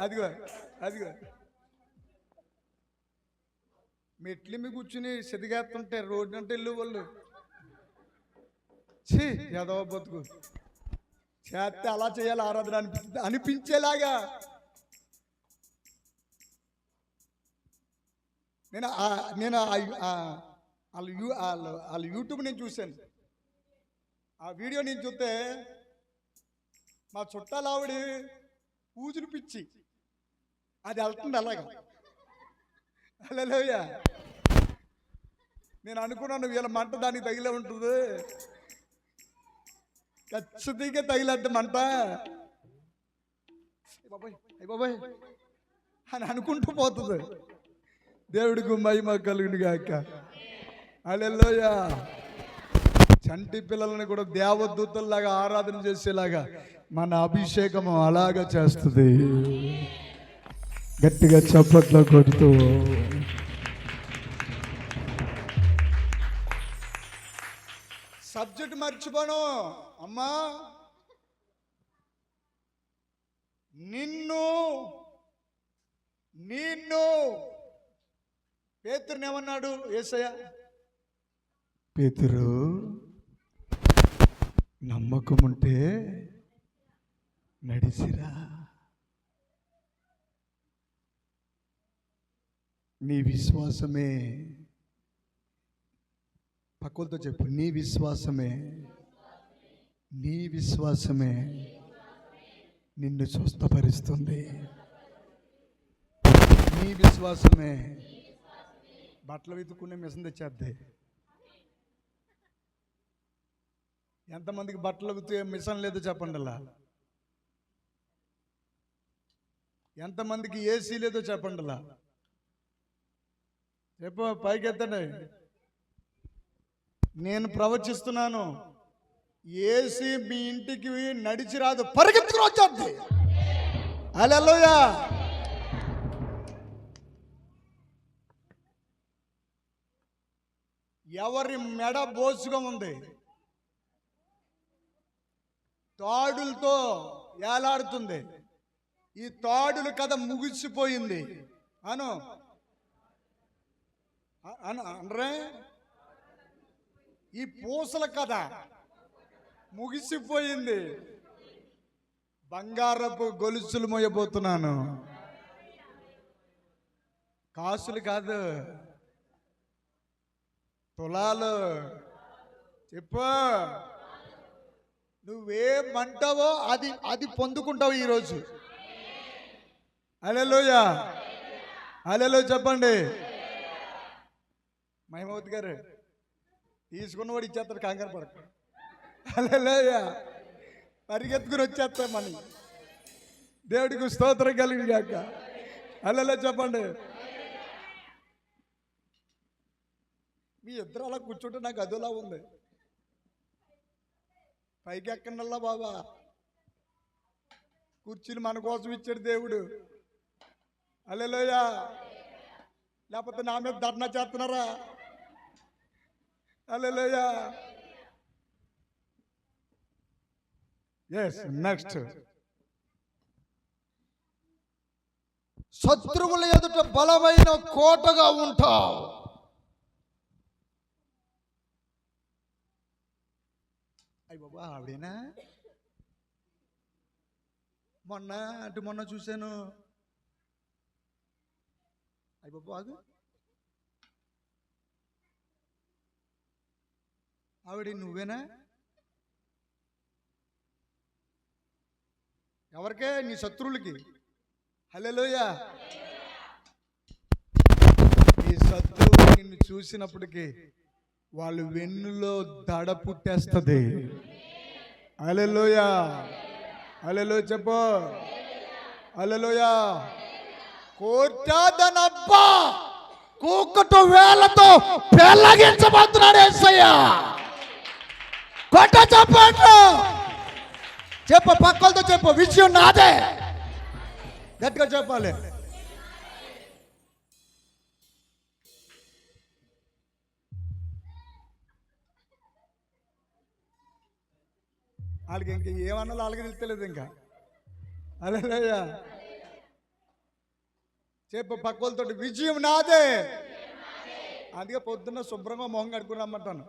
అదిగో మెట్లి మీ కూర్చుని సెదిగేస్తుంటే రోడ్డు అంటే వెళ్ళు వాళ్ళు. ఛీ ఏదో బతుకు చేస్తే అలా చేయాలి ఆరాధన అనిపించేలాగా వాళ్ళ యూట్యూబ్ నేను చూశాను. ఆ వీడియో నేను చూస్తే మా చుట్టాల ఆవిడ పూజలు పిచ్చి అది వెళ్తుంది అలాగా. హల్లెలూయా. నేను అనుకున్నాను వీళ్ళ మంట దానికి తగిలే ఉంటుంది, ఖచ్చితంగా తగిలేద్ద మంట బాబాయ్ అని అనుకుంటూ పోతుంది. దేవుడికి మహిమ కలుగును గాక. హల్లెలూయా. చంటి పిల్లలని కూడా దేవదూతల్లాగా ఆరాధన చేసేలాగా మన అభిషేకం అలాగా చేస్తుంది. గట్టిగా చప్పట్లో కొడుతూ సబ్జెక్ట్ మర్చిపోను. అమ్మా నిన్ను పేతురుని ఏమన్నాడు యేసయ్య? పేతురు నమ్మకం ఉంటే నడిసిరా, నీ విశ్వాసమే, పక్కలతో చెప్పు, నీ విశ్వాసమే నిన్ను స్వస్థపరుస్తుంది. నీ విశ్వాసమే బట్టలు వెతుక్కునే మిషన్ తెచ్చేద్ది. ఎంతమందికి బట్టలు వెతుకే మిషన్ లేదో చెప్పండి. అలా ఎంతమందికి ఏసీ లేదో చెప్పండి. అలా చెప్పు, పైకి ఎత్తండి. నేను ప్రవచిస్తున్నాను, ఏసీ మీ ఇంటికి నడిచి రాదు, పరిగెత్తుకుని వచ్చేద్ది. హల్లెలూయా. ఎవరి మెడ బోసుగా ఉంది, తాడులతో ఏలాడుతుంది, ఈ తాడుల కథ ముగిసిపోయింది అనరే. ఈ పూసల కథ ముగిసిపోయింది. బంగారపు గొలుసులు మోయబోతున్నాను, కాసులు కాదు, తులాలు. చెప్పు, నువ్వేమంటావో అది పొందుకుంటావు ఈరోజు. హల్లెలూయా. హల్లెలూయా చెప్పండి. మహిమవతి గారు తీసుకున్నవాడు ఇచ్చేస్తాడు, కంగారు పడక. హల్లెలూయా. పరిగెత్తుకుని వచ్చేస్తాం మని. దేవుడికి స్తోత్రం కలిగి గాక. హల్లెలూయా చెప్పండి. మీ ఇద్దరు అలా కూర్చుంటే నాకు అదోలా ఉంది. పైకి ఎక్కడల్లా బాబా, కుర్చీని మన కోసం ఇచ్చాడు దేవుడు. హల్లెలూయా. లేకపోతే నా మీద ధర్నా చేస్తున్నారా? హల్లెలూయా. Yes, next. శత్రువుల ఎదుట బలమైన కోటగా ఉంటావు. అయ్య బాబా, ఆవిడేనా? మొన్న చూశాను. అయ్య బాబా, ఆగు. ఆవిడ నువ్వేనా? ఎవరికే? నీ శత్రువులకి. హల్లెలూయా. నీ శత్రువు నిన్ను చూసినప్పటికీ వాళ్ళు వెన్నులో దడ పుట్టేస్తుంది. హల్లెలూయా. హల్లెలూయా చెప్పు. హల్లెలూయా. కోర్టాదనబ్బా కూకటు వేలతో పెళ్ళగించబోతున్నాడు యేసయ్య. కొట్ట చెప్పండి. చెప్పు, పక్కలతో చెప్పు, విషయం నాదే. గట్టిగా చెప్పాలి. వాళ్ళకి ఇంకా ఏమన్నా వాళ్ళకి తెలుస్తలేదు ఇంకా. హల్లెలూయా చెప్పు, పక్కలతో విజయం నాదే. అందుకే పొద్దున్న శుభ్రంగా మొహం కడుక్కుని రమ్మంటాను.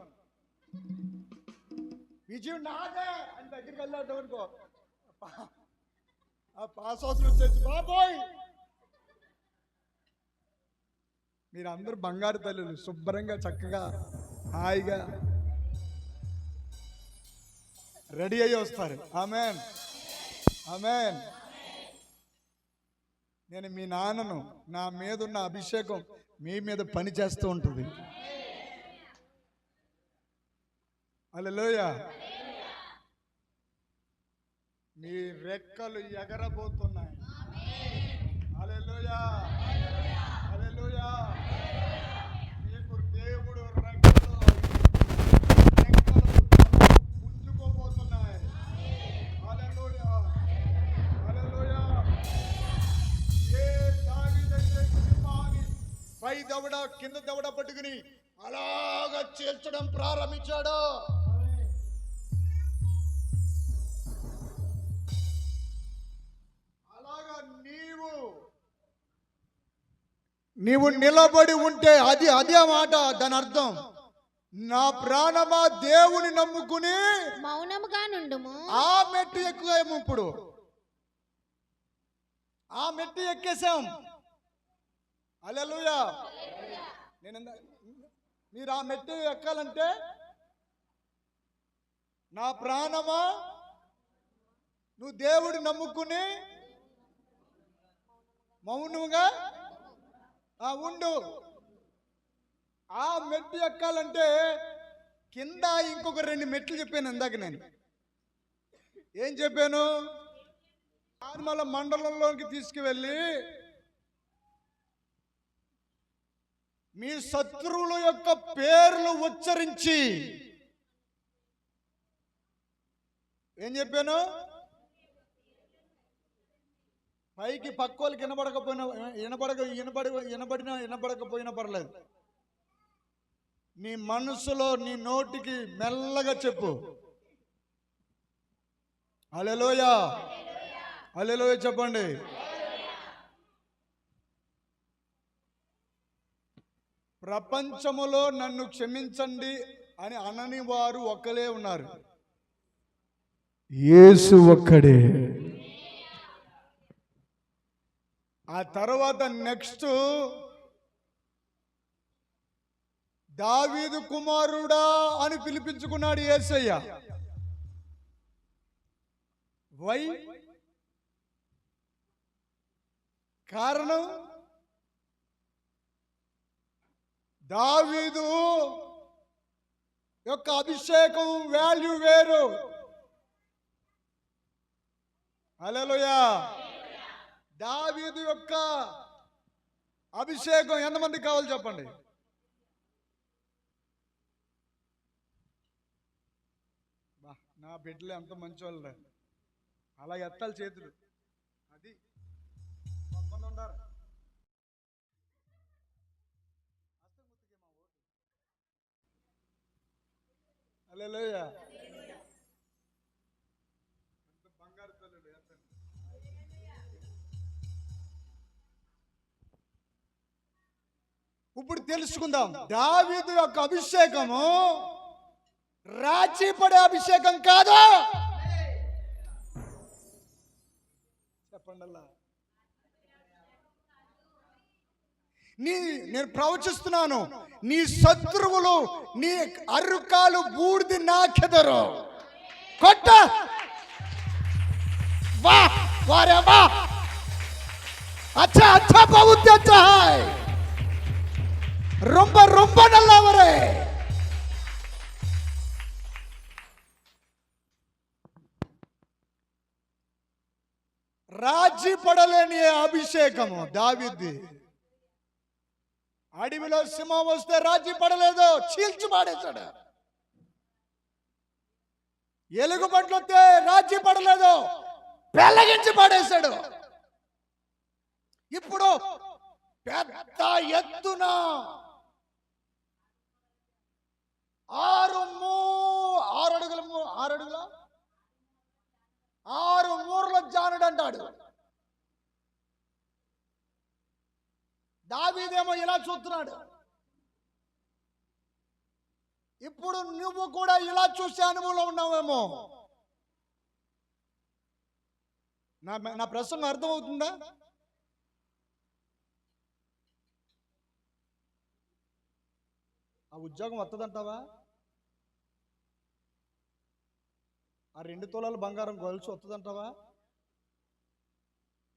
విజయం నాదే అని దగ్గరికి వెళ్ళాడు అనుకో, ఆ పాస్ హౌస్ వచ్చేసి బాబోయ్. మీరు అందరూ బంగారు తల్లులు, శుభ్రంగా చక్కగా హాయిగా రెడీ అయ్యి వస్తారు. Amen, amen. నేను మీ నాన్నను, నా మీద ఉన్న అభిషేకం మీ మీద పని చేస్తూ ఉంటుంది. హల్లెలూయా. మీ రెక్కలు ఎగరబోతున్నాయి. హల్లెలూయా, హల్లెలూయా. మీకు దేవుడు రెక్కలు పుంజుకోబోతున్నాయి. హల్లెలూయా, హల్లెలూయా. ఏ దావీదైతే సింహాన్ని పై దవడ కింద దవడ పట్టుకుని అలాగా చేర్చడం ప్రారంభించాడు, అలాగా నీవు నిలబడి ఉంటే అదే మాట. దాని అర్థం, నా ప్రాణమా దేవుని నమ్ముకుని మౌనముగా నుండుము. ఆ మెట్టు ఎక్కువేమో. ఇప్పుడు ఆ మెట్టు ఎక్కేసాం. హల్లెలూయా. మీరు ఆ మెట్టు ఎక్కాలంటే, నా ప్రాణమా నువ్వు దేవుడి నమ్ముకుని మౌనముగా ఉండు. ఆ మెట్టు ఎక్కాలంటే కింద ఇంకొక 2 మెట్లు చెప్పాను ఇందాక. నేను ఏం చెప్పాను? ఆర్మల మండలంలోకి తీసుకువెళ్ళి మీ శత్రువుల యొక్క పేర్లు ఉచ్చరించి, ఏం చెప్పాను? పైకి పక్కోళ్ళకి వినబడకపోయినా పర్లేదు, నీ మనసులో నీ నోటికి మెల్లగా చెప్పు. హల్లెలూయా, హల్లెలూయా చెప్పండి. ప్రపంచములో నన్ను క్షమించండి అని అనని వారు ఒక్కలే ఉన్నారు, యేసు ఒక్కడే. ఆ తర్వాత నెక్స్ట్, దావీదు కుమారుడా అని పిలిపించుకున్నాడు యేసయ్య. వై? కారణం, దావీదు యొక్క అభిషేకం వాల్యూ వేరు. హల్లెలూయా. దావీదు యొక్క అభిషేకం ఎంతమంది కావాలి చెప్పండి? నా బిడ్డలు ఎంత మంచి వాళ్ళు, అలా ఎత్తాలి చేతులు. అది కొంతమంది ఉంటారు. హల్లెలూయా. బంగారు తల్లులు ఎత్తండి. ఇప్పుడు తెలుసుకుందాం, దావీదు యొక్క అభిషేకము రాజీ పడే అభిషేకం కాదు. చెప్పండి. నేను ప్రవచిస్తున్నాను, నీ శత్రువులు నీ అరుకాలు బూడిది నాకెదరు. కొట్ట వా వారే వా. अच्छा अच्छा बहुत अच्छा है, ரொம்ப ரொம்ப நல்லவரே. రాజీ పడలేని అభిషేకము దావీదు. అడవిలో సింహం వస్తే రాజీ పడలేదు, చీల్చి పాడేశాడు. ఎలుగుబంట్లు వస్తే రాజీ పడలేదు, పెళ్ళగించి పాడేశాడు. ఇప్పుడు పెద్ద ఎత్తున 6 మూరల జానుడు అంటాడు. దావీదేమో ఇలా చూస్తున్నాడు. ఇప్పుడు నువ్వు కూడా ఇలా చూసే అనుభవంలో ఉన్నావేమో. నా ప్రసంగం అర్థమవుతుందా? ఆ ఉద్యోగం వస్తుందంటావా? ఆ 2 తులాల బంగారం గొలుసు వస్తుందంటావా?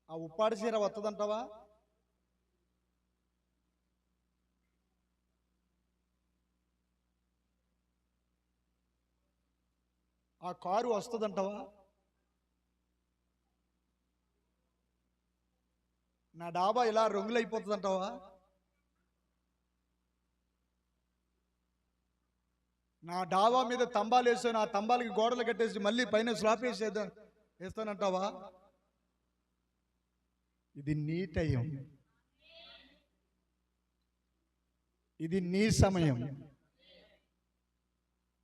ఆ ఉప్పాడి చీర వస్తుందంటావా? ఆ కారు వస్తుందంటావా? నా డాబా ఇలా రంగులైపోతుందంటావా? నా డాబా మీద తంబాలు వేసాను, ఆ తంబాలకి గోడలు కట్టేసి మళ్ళీ పైన స్లాబ్ వేస్తానంటావా? ఇది నీ టైం, ఇది నీ సమయం.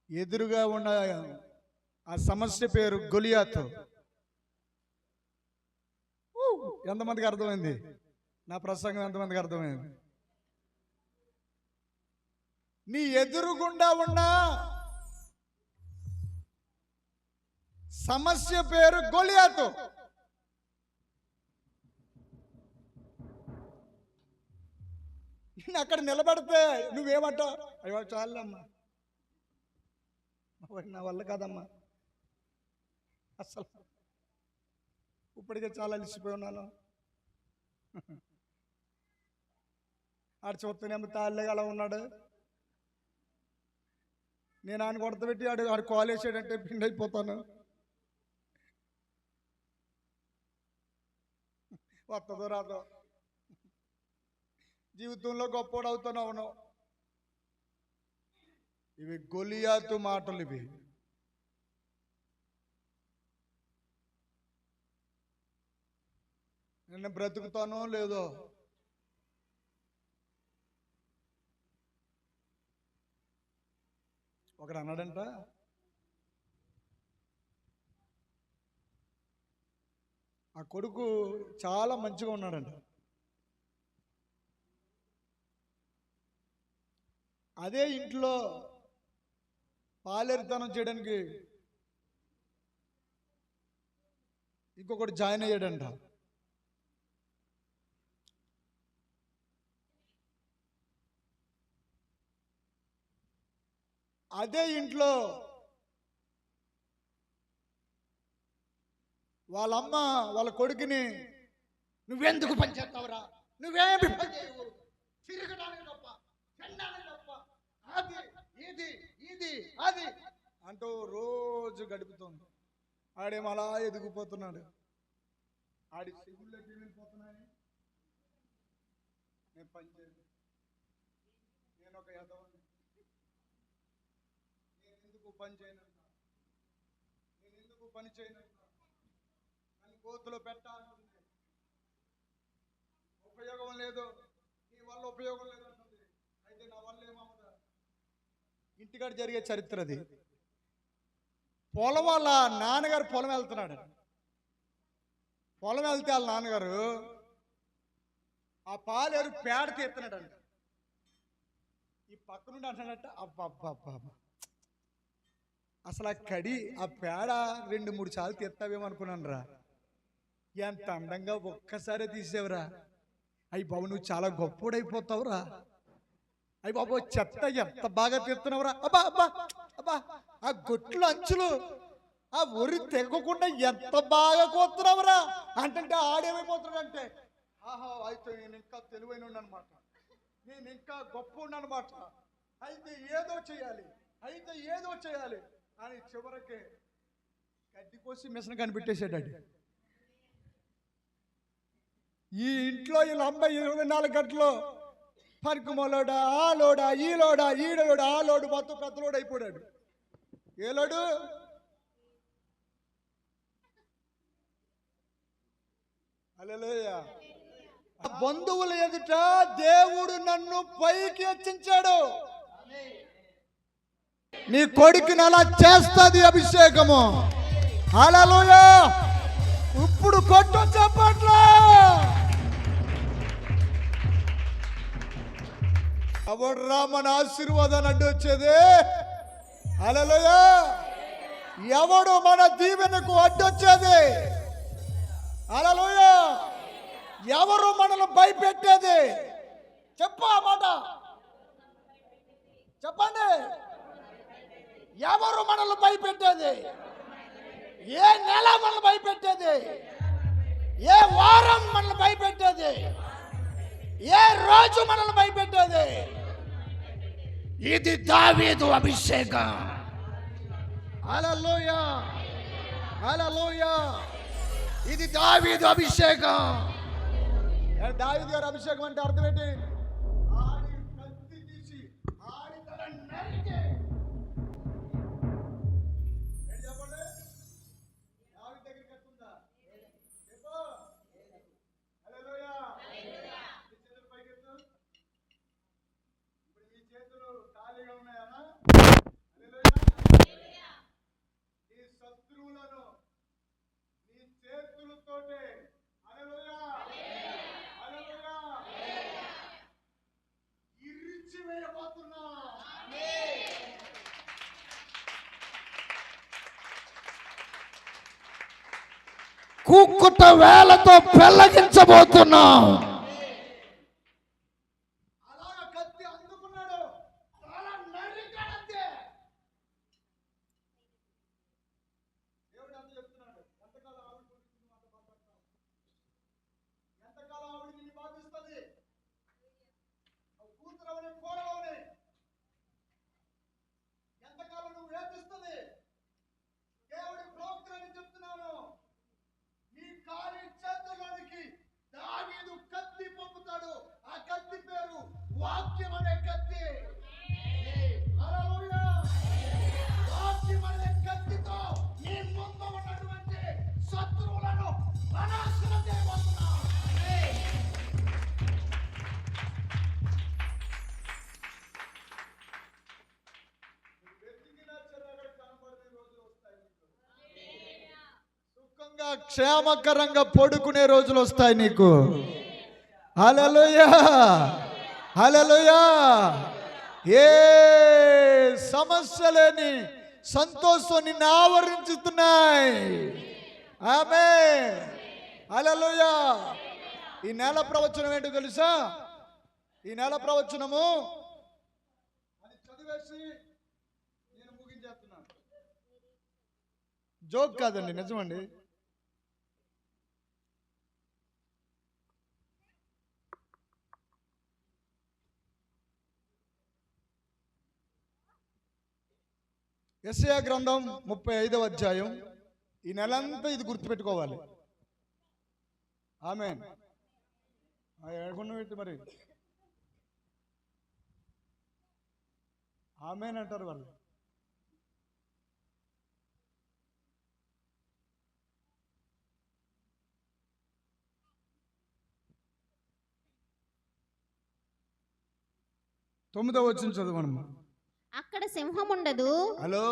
ఎదురుగా ఉన్న ఆ సమస్య పేరు గొలియాతు. ఎంతమందికి అర్థమైంది? నా ప్రసంగం ఎంతమందికి అర్థమైంది? నీ ఎదురుగుండా ఉన్న సమస్య పేరు గొలియాతు. అక్కడ నిలబడితే నువ్వేమంటావు? అయ్యో చాలమ్మా, నా వల్ల కాదమ్మా, అసలు ఇప్పటికే చాలా అలిసిపోయి ఉన్నాను. ఆడు చూస్తేనేమో తాళ్ళగా అలా ఉన్నాడు. నేను ఆయన కొడతబెట్టి ఆడు కాల్ వేసాడంటే పిండి అయిపోతాను. వస్తుందో రాదో, జీవితంలో గొప్పోడు అవుతాను. అవును, ఇవి గొలియాతు మాటలు. ఇవి నేను బ్రతుకుతానో లేదో, ఒకడు అన్నాడంట, ఆ కొడుకు చాలా మంచిగా ఉన్నాడంట. అదే ఇంట్లో పాలేరుతనం చేయడానికి ఇంకొకటి జాయిన్ అయ్యాడంట. అదే ఇంట్లో వాళ్ళమ్మ వాళ్ళ కొడుకుని, నువ్వెందుకు పని చేస్తావురా, నువ్వేమి పని చేయవు, తిరగడానికి తప్ప, తినడానికి తప్ప, అది ఇది ఇది అది అంటూ రోజు గడుపుతుంది. ఆడేమో అలా ఎదిగిపోతున్నాడు. ఆడి సిగుళ్ళకి వెళ్ళిపోతున్నాయి. నేను పని చేయను, నేను ఒక యదవని, నేను ఎందుకు పని చేయనంటా, నేను ఎందుకు పని చేయనంటా, నన్ను కోతులో పెట్టాలంటుంది, ఉపయోగం లేదు, నీ వల్ల ఉపయోగం లేదంటుంది. అయితే నా వల్ల ఏమవుతా? ఇంటికాడ జరిగే చరిత్ర అది. పొలం వాళ్ళ నాన్నగారు పొలం వెళ్తున్నాడు. పొలం వెళ్తే వాళ్ళ నాన్నగారు ఆ పాలేరు పేడ తీస్తున్నాడంట. ఈ పక్క నుండి అంటున్నాడట, అబ్బా అసలు ఆ కడి ఆ పేడ 2-3 సార్లు తీస్తావేమనుకున్నాను రా, ఎంత అందంగా ఒక్కసారి తీసేవరా, అయ్యి బాబు నువ్వు చాలా గొప్పోడైపోతావురా, అయ్యి బాబు చెత్త ఎంత బాగా తీస్తున్నావురా, అబ్బా అబ్బా అబ్బా ఆ గొట్లు అంచులు ఆ ఒరి తెగకుండా ఎంత బాగా కోస్తున్నావురా అంటే ఆడేమైపోతున్నాడంటే, ఆహా అయితే నేను ఇంకా తెలివైన అనమాట, నేను ఇంకా గొప్ప అనమాట, అయితే ఏదో చేయాలి అని చివరికి గడ్డి కోసి మిషన్ కనిపెట్టేసాడు. ఈ ఇంట్లో వీళ్ళ అమ్మాయి 24 గంటలు పనికిమోలోడా, ఆ లోడా, ఈ లోడా, ఈడలోడా, ఆ లోడు మొత్తం పెద్ద లోడు అయిపోయాడు. ఏ లోడు? హల్లెలూయా. బంధువుల ఎదుట దేవుడు నన్ను పైకి హెచ్చించాడు. నీ కొడుకుని అలా చేస్తుంది అభిషేకము. హల్లెలూయా. ఇప్పుడు కొట్టు చప్పట్లు. ఎవడ్రా మన ఆశీర్వాదాన్ని అడ్డు వచ్చేది? హల్లెలూయా. ఎవడు మన దీవెనకు అడ్డొచ్చేది? హల్లెలూయా. ఎవరు మనల్ని భయపెట్టేది? చెప్పు ఆ మాట చెప్పండి. ఎవరు మనల్ని భయపెట్టేది? ఏ నెల మనల్ని భయపెట్టేది? ఏ వారం మనల్ని భయపెట్టేది? ఏ రోజు మనల్ని భయపెట్టేది? ఇది దావీదు అభిషేకం. హల్లెలూయా, హల్లెలూయా. ఇది దావీదు అభిషేకం. దావీదు గారి అభిషేకం అంటే అర్థం ఏంటి? ఆడి కత్తి తీసి ఆడి తల నరికి. చెప్పండి, దావీదు దగ్గర కత్తి ఉందా? చెప్పు. హల్లెలూయా. ఈ చేతులు పైకెత్తు. ఇప్పుడు ఈ చేతులు ఖాళీగా ఉన్నాయా? నీ శత్రువులను నీ చేతులతోటే ఇరిచి వేయబోతున్నా. కుక్కుట వేలతో పెళ్ళగించబోతున్నాం. అలాగా కత్తి అందుకున్నాడు, తల నరికాడంతే. దేవుడు అంత చెప్తున్నాడు. ఎంతకాలం ఆవిడ గురించి మాట మాట్లాడతావు? ఎంతకాలం ఆవిడ నిన్ను బాధిస్తుంది? కూతురవని కోరవని ఎంతకాలం నువ్వు వేధిస్తుంది? దేవుడి ప్రోక్తని చెప్తున్నాను. నీ కాలి చేతుల్లోనికి దావీదు కత్తి పంపుతాడు. ఆ కత్తి పేరు వాక్యం అనే కత్తి. హల్లెలూయా. వాక్యం అనే కత్తితో నీ ముందు ఉన్నటువంటి శత్రువులను నాశనం చేయబోతున్నావు. సుఖంగా క్షేమకరంగా పడుకునే రోజులు వస్తాయి నీకు. హల్లెలూయా, హల్లెలూయా. ఏ సమస్య లేని సంతోషం నిన్ను ఆవరించుతున్నాయి. ఆమేన్, హల్లెలూయా. ఈ నెల ప్రవచనం ఏంటో తెలుసా? ఈ నెల ప్రవచనము అది చదివేసి నేను ముగించేస్తున్నాను. జోక్ కాదండి, నిజమండి. యెషయా గ్రంథం 35వ అధ్యాయం. ఈ నెలంతా ఇది గుర్తుపెట్టుకోవాలి. ఆమేన్. పెట్టి మరి ఆమేన్ అంటారు వాళ్ళు. తొమ్మిదవ వచనం చదవనమ్మా. అక్కడ సింహం ఉండదు. హలో,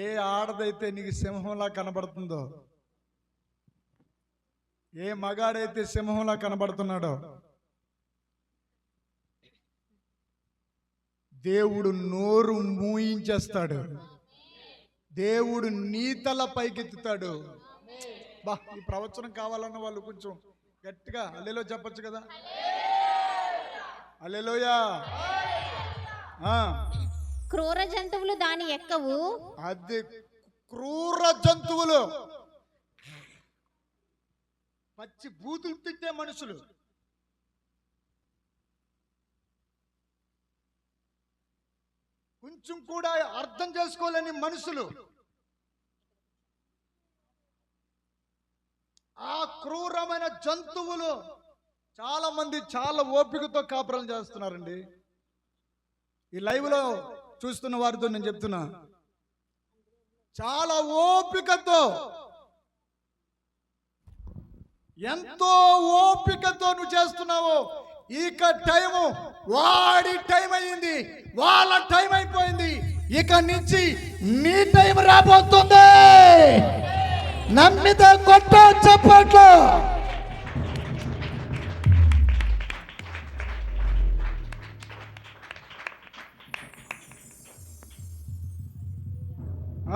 ఏ ఆడదైతే నీకు సింహంలా కనబడుతుందో, ఏ మగాడైతే సింహంలా కనబడుతున్నాడో, దేవుడు నోరు మూయించేస్తాడు. దేవుడు నీతల పైకెత్తుతాడు. బా, ఈ ప్రవచనం కావాలన్న వాళ్ళు కొంచెం గట్టిగా హల్లెలూయా చెప్పొచ్చు కదా. హల్లెలూయా. క్రూర జంతువులు దాని ఎక్కవు. అది క్రూర జంతువులు, పచ్చి బూతులు తిట్టే మనుషులు, కొంచెం కూడా అర్థం చేసుకోలేని మనుషులు, ఆ క్రూరమైన జంతువులు చాలా మంది చాలా ఓపికతో కాపురం చేస్తున్నారండి. ఈ లైవ్ లో చూస్తున్న వారితో నేను చెప్తున్నా, చాలా ఓపికతో, ఎంతో ఓపికతో నువ్వు చేస్తున్నావు. ఇక టైము వాడి టైం అయింది, వాళ్ళ టైం అయిపోయింది. ఇక నుంచి నీ టైం రాబోతుంది. నమ్మితే కొట్ట చప్పట్లు.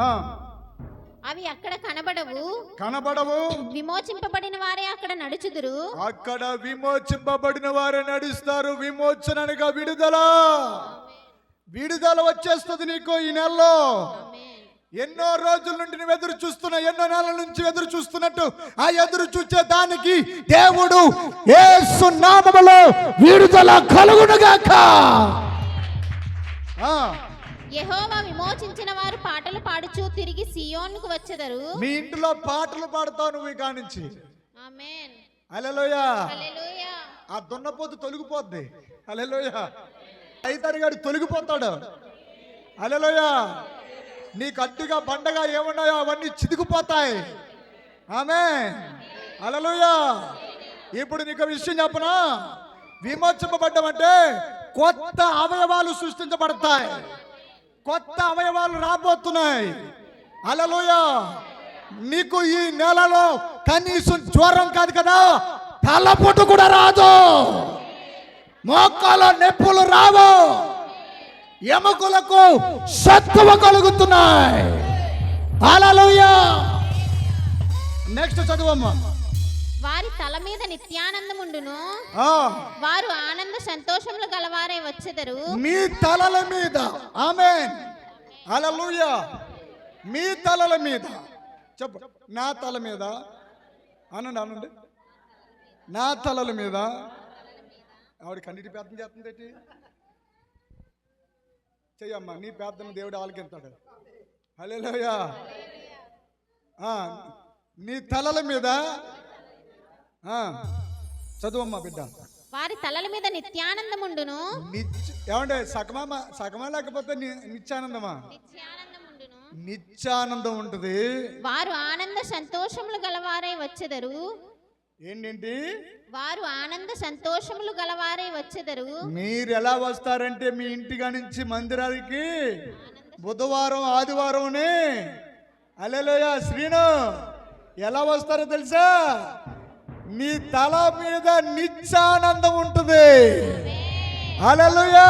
ఆ, అవి అక్కడ కనబడవు. కనబడవు. విమోచింపబడిన వారే అక్కడ నడుచుదురు. అక్కడ విమోచింపబడిన వారే నడుస్తారు. విమోచన అనగా విడుదల. విడుదల వచ్చేస్తుంది నీకు ఈ నెలలో. ఎన్నో రోజుల నుండి నువ్వు ఎదురు చూస్తున్నా, ఎన్నో నెలల నుంచి ఎదురు చూస్తున్నట్టు ఆ ఎదురు చూచే దానికి దేవుడు యేసు నామములో విడుదల కలుగునుగాక. యెహోవా విమోచించిన వారు పాటలు పాడుచు తిరిగి సియోనుకు వచ్చెదరు. మీ ఇంట్లో పాటలు పాడుతావు నువ్వు ఇక నుంచి. ఆమేన్. హల్లెలూయా. హల్లెలూయా. ఆ దున్నపోతు తొలగిపోద్ది. హల్లెలూయా. ఐతడిగాడు తొలగిపోతాడు. హల్లెలూయా. నీకు అడ్డుగా బండగా ఏమున్నాయో అవన్నీ చితికిపోతాయి. ఆమేన్. హల్లెలూయా. ఇప్పుడు నీకు విషయం చెప్పనా? విమోచింపబడ్డామంటే కొత్త అవయవాలు సృష్టించబడతాయి. కొత్త అవయవాలు రాబోతున్నాయి. హల్లెలూయా. నీకు ఈ నెలలో కనీసం జ్వరం కాదు కదా, తలపోటు కూడా రాదు. మోకాల నొప్పులు రావు. ఎముకలకు సత్తువ కలుగుతున్నాయి. హల్లెలూయా. నెక్స్ట్ చదువమ్మా. వారి తల మీద నిత్యానందముండును. వారు ఆనంద సంతోషములు గలవారై వచ్చెదరు. మీ తలల మీద. ఆమేన్. హల్లెలూయా. మీ తలల మీద. చెప్పు. నా తల మీద అనండి, అనండి. నా తలల మీద. ఆవిడ కన్నీటి ప్రార్థన చేస్తుంది ఏంటి? చెయ్యమ్మా, నీ ప్రార్థన దేవుడు ఆలకిస్తాడు. హల్లెలూయా. నీ తలల మీద. చదువమ్మా బిడ్డ. వారి తలల మీద నిత్యానందముండును. ఏమంటే సగమా లేకపోతే నిత్యానందమా? నిత్యానందముండును. నిత్యానందం ఉంటుంది. వారు ఆనంద సంతోషములు గలవారై వచ్చెదరు. ఏంటంటే వారు ఆనంద సంతోషములు గలవారై వచ్చెదరు. మీరు ఎలా వస్తారంటే మీ ఇంటిగా నుంచి మందిరానికి బుధవారం ఆదివారంనే. హల్లెలూయా. శ్రీను ఎలా వస్తారో తెలుసా? మీ తల మీద నిత్యానందం ఉంటుంది. హల్లెలూయా.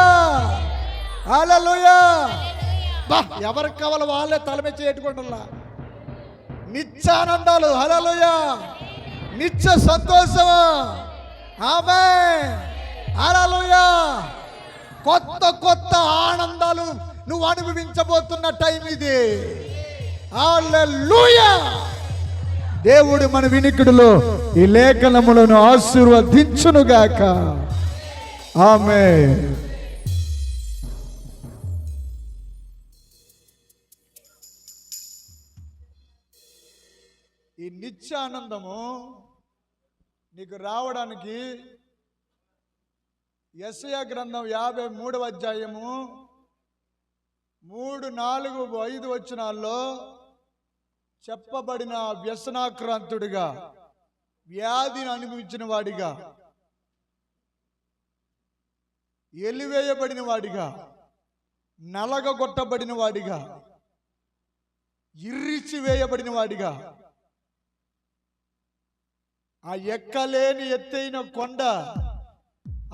హల్లెలూయా. బా, ఎవరికి కావాలో వాళ్ళే తల మీద చేట్టుకుంటున్నా. నిత్యానందాలు. హల్లెలూయా. నిత్య సంతోషం. ఆమేన్. హల్లెలూయా. కొత్త కొత్త ఆనందాలు నువ్వు అనుభవించబోతున్న టైం ఇది. హల్లెలూయా. దేవుడు మన వినికిడిలో ఈ లేఖనములను ఆశీర్వదించునుగాక. ఆమేన్. ఈ నిత్యానందము నీకు రావడానికి యెషయా గ్రంథం 53వ అధ్యాయము 3, 4, 5 వచనాల్లో చెప్పబడిన వ్యసనాక్రాంతుడిగా, వ్యాధిని అనుభవించిన వాడిగా, ఎలివేయబడిన వాడిగా, నలగగొట్టబడిన వాడిగా, ఇరిచివేయబడిన వాడిగా, ఆ ఎక్కలేని ఎత్తైన కొండ,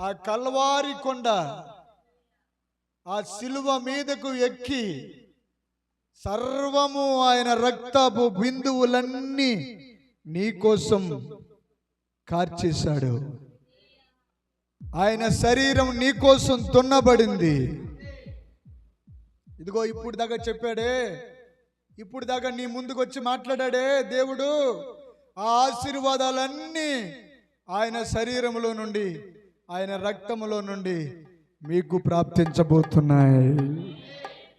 ఆ కల్వారి కొండ, ఆ సిలువ మీదకు ఎక్కి సర్వము ఆయన రక్తపు బిందువులన్నీ నీకోసం కార్చేశాడు. ఆయన శరీరం నీకోసం దున్నబడింది. ఇదిగో ఇప్పుడు దాకా చెప్పాడే, ఇప్పుడు దాకా నీ ముందుకు వచ్చి మాట్లాడాడే దేవుడు. ఆ ఆశీర్వాదాలన్నీ ఆయన శరీరములో నుండి, ఆయన రక్తములో నుండి మీకు ప్రాప్తించబోతున్నాయి.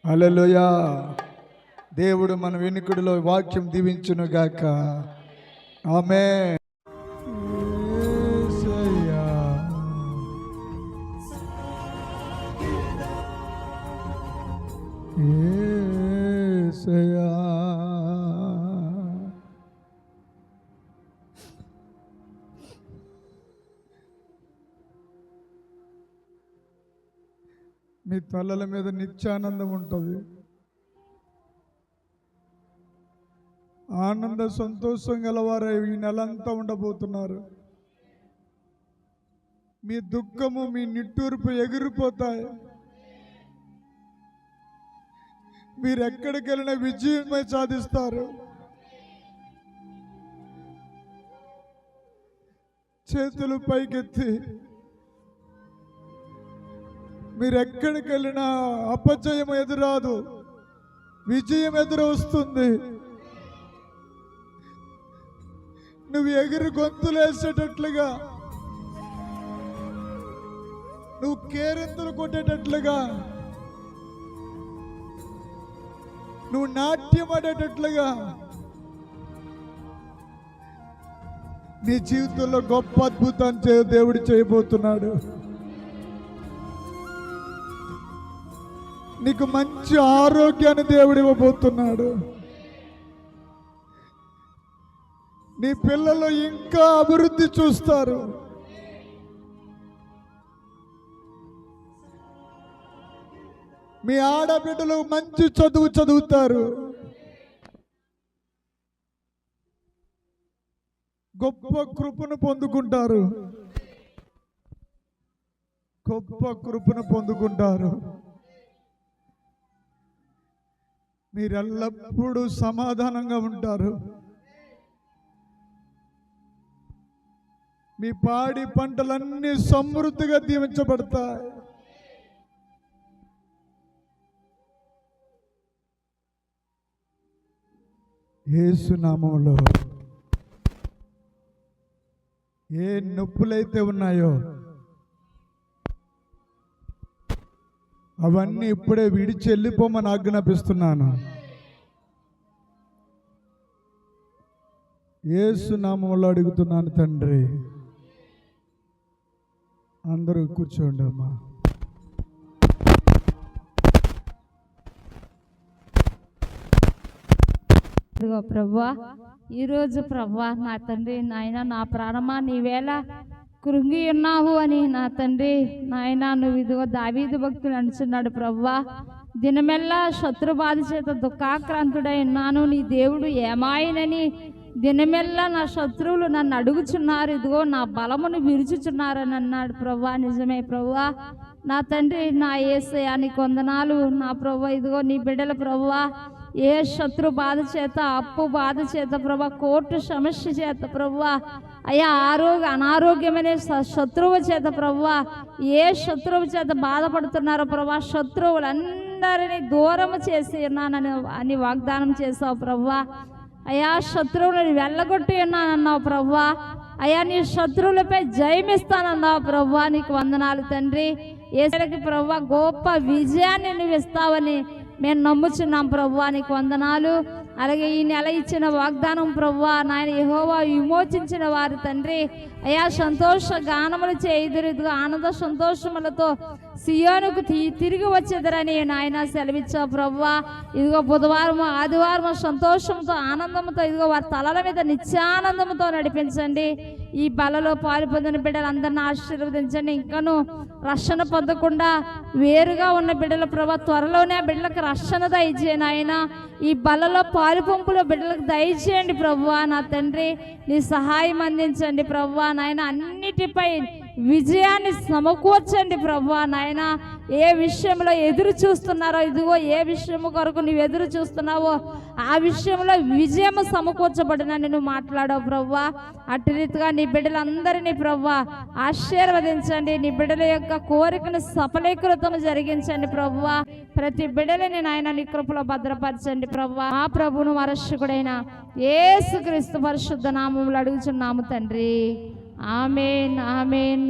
హల్లెలూయా. దేవుడు మన వెనుకడిలో వాక్యం దీవించునుగాక. ఆమేన్. యేసయ్యా. మీ తలల మీద నిత్యానందం ఉంటుంది. ఆనంద సంతోషం గలవారై ఈ నెలంతా ఉండబోతున్నారు. మీ దుఃఖము, మీ నిట్టూర్పు ఎగిరిపోతాయి. మీరు ఎక్కడికి వెళ్ళినా విజయమే సాధిస్తారు. చేతులు పైకెత్తి మీరు ఎక్కడికి వెళ్ళినా అపజయం ఎదురాదు, విజయం ఎదురు వస్తుంది. నువ్వు ఎగిరి గొంతులేసేటట్లుగా, నువ్వు కేరింతలు కొట్టేటట్లుగా, నువ్వు నాట్యం ఆడేటట్లుగా నీ జీవితంలో గొప్ప అద్భుతాన్ని దేవుడు చేయబోతున్నాడు. నీకు మంచి ఆరోగ్యాన్ని దేవుడు ఇవ్వబోతున్నాడు. నీ పిల్లలు ఇంకా అభివృద్ధి చూస్తారు. మీ ఆడబిడ్డలు మంచి చదువు చదువుతారు. గొప్ప కృపను పొందుకుంటారు. గొప్ప కృపను పొందుకుంటారు. మీరెల్లప్పుడూ సమాధానంగా ఉంటారు. మీ పాడి పంటలన్నీ సమృద్ధిగా దీవించబడతాయి. యేసు నామములో ఏ నొప్పులైతే ఉన్నాయో అవన్నీ ఇప్పుడే విడిచి వెళ్ళిపోమని ఆజ్ఞాపిస్తున్నాను. యేసు నామములో అడుగుతున్నాను తండ్రి. అందరూ కూర్చోండి అమ్మా. ఇదిగో ప్రభువా, ఈరోజు ప్రభువా నా తండ్రి నాయన, నా ప్రాణమా నీవేళ కృంగి ఉన్నావు అని నా తండ్రి నాయన, నువ్వు ఇదిగో దావీదు భక్తులు అంటున్నాడు ప్రభువా. దినమెల్లా శత్రు బాధ చేత దుఃఖాక్రాంతుడై ఉన్నాను, నీ దేవుడు ఏమాయనని దినమెల్లా నా శత్రువులు నన్ను అడుగుచున్నారు, ఇదిగో నా బలమును విరుచుచున్నారని అన్నాడు ప్రభువా. నిజమే ప్రభువా నా తండ్రి, నా యేసయ్య నీకు వందనాలు నా ప్రభువా. ఇదిగో నీ బిడ్డల ప్రభువా ఏ శత్రు బాధ చేత, అప్పు బాధ చేత ప్రభా, కోర్టు సమస్య చేత ప్రభువా, అయ్యా అనారోగ్యమైన శత్రువు చేత ప్రభువా, ఏ శత్రువు చేత బాధపడుతున్నారో ప్రభా, శత్రువులందరినీ దూరం చేసి ఉన్నానని అని వాగ్దానం చేసావు ప్రభువా. అయ్యా శత్రువులను వెళ్ళగొట్టి ఉన్నానన్నావు ప్రభువా. అయ్యా నీ శత్రువులపై జయమిస్తానన్నావు ప్రభువా. నీకు వందనాలు తండ్రి. యేసుకి ప్రభువా గొప్ప విజయాన్ని నువ్వు ఇస్తావని మేము నమ్ముచున్నాం ప్రభువా. నీకు వందనాలు. అలాగే ఈ నెల ఇచ్చిన వాగ్దానం ప్రభువా నాయన, యెహోవా విమోచించిన వారు తండ్రి అయ్యా సంతోష గానములు చేయుదురు, ఆనంద సంతోషములతో సియోనుకు తిరిగి వచ్చేదరని నాయన సెలవిచ్చావు ప్రభువా. ఇదిగో బుధవారం ఆదివారం సంతోషంతో ఆనందంతో ఇదిగో వారి తలల మీద నిత్యానందంతో నడిపించండి. ఈ బలలో పాలు పొందిన బిడ్డలందరినీ ఆశీర్వదించండి. ఇంకను రక్షణ పొందకుండా వేరుగా ఉన్న బిడ్డల ప్రభా త్వరలోనే బిడ్డలకు రక్షణ దయచేయండి ఆయన. ఈ బలలో పాలు పంపులో బిడ్డలకు దయచేయండి ప్రభువా. నా తండ్రి నీ సహాయం అందించండి ప్రభువా నాయన. అన్నిటిపై విజయాన్ని సమకూర్చండి ప్రభువా నాయన. ఏ విషయంలో ఎదురు చూస్తున్నారో, ఇదిగో ఏ విషయము కొరకు నువ్వు ఎదురు చూస్తున్నావో ఆ విషయంలో విజయం సమకూర్చబడినని నువ్వు మాట్లాడావు ప్రభువా. అటు రీతిగా నీ బిడ్డలందరినీ ప్రభువా ఆశీర్వదించండి. నీ బిడ్డల యొక్క కోరికను సఫలీకృతం జరిగించండి ప్రభువా. ప్రతి బిడ్డలని నాయన నీ కృపలో భద్రపరచండి ప్రభువా. మా ప్రభువును వరక్షకుడైన యేసుక్రీస్తు పరిశుద్ధ నామములో అడుగుచున్నాము తండ్రి. ఆమేన్ ఆమేన్.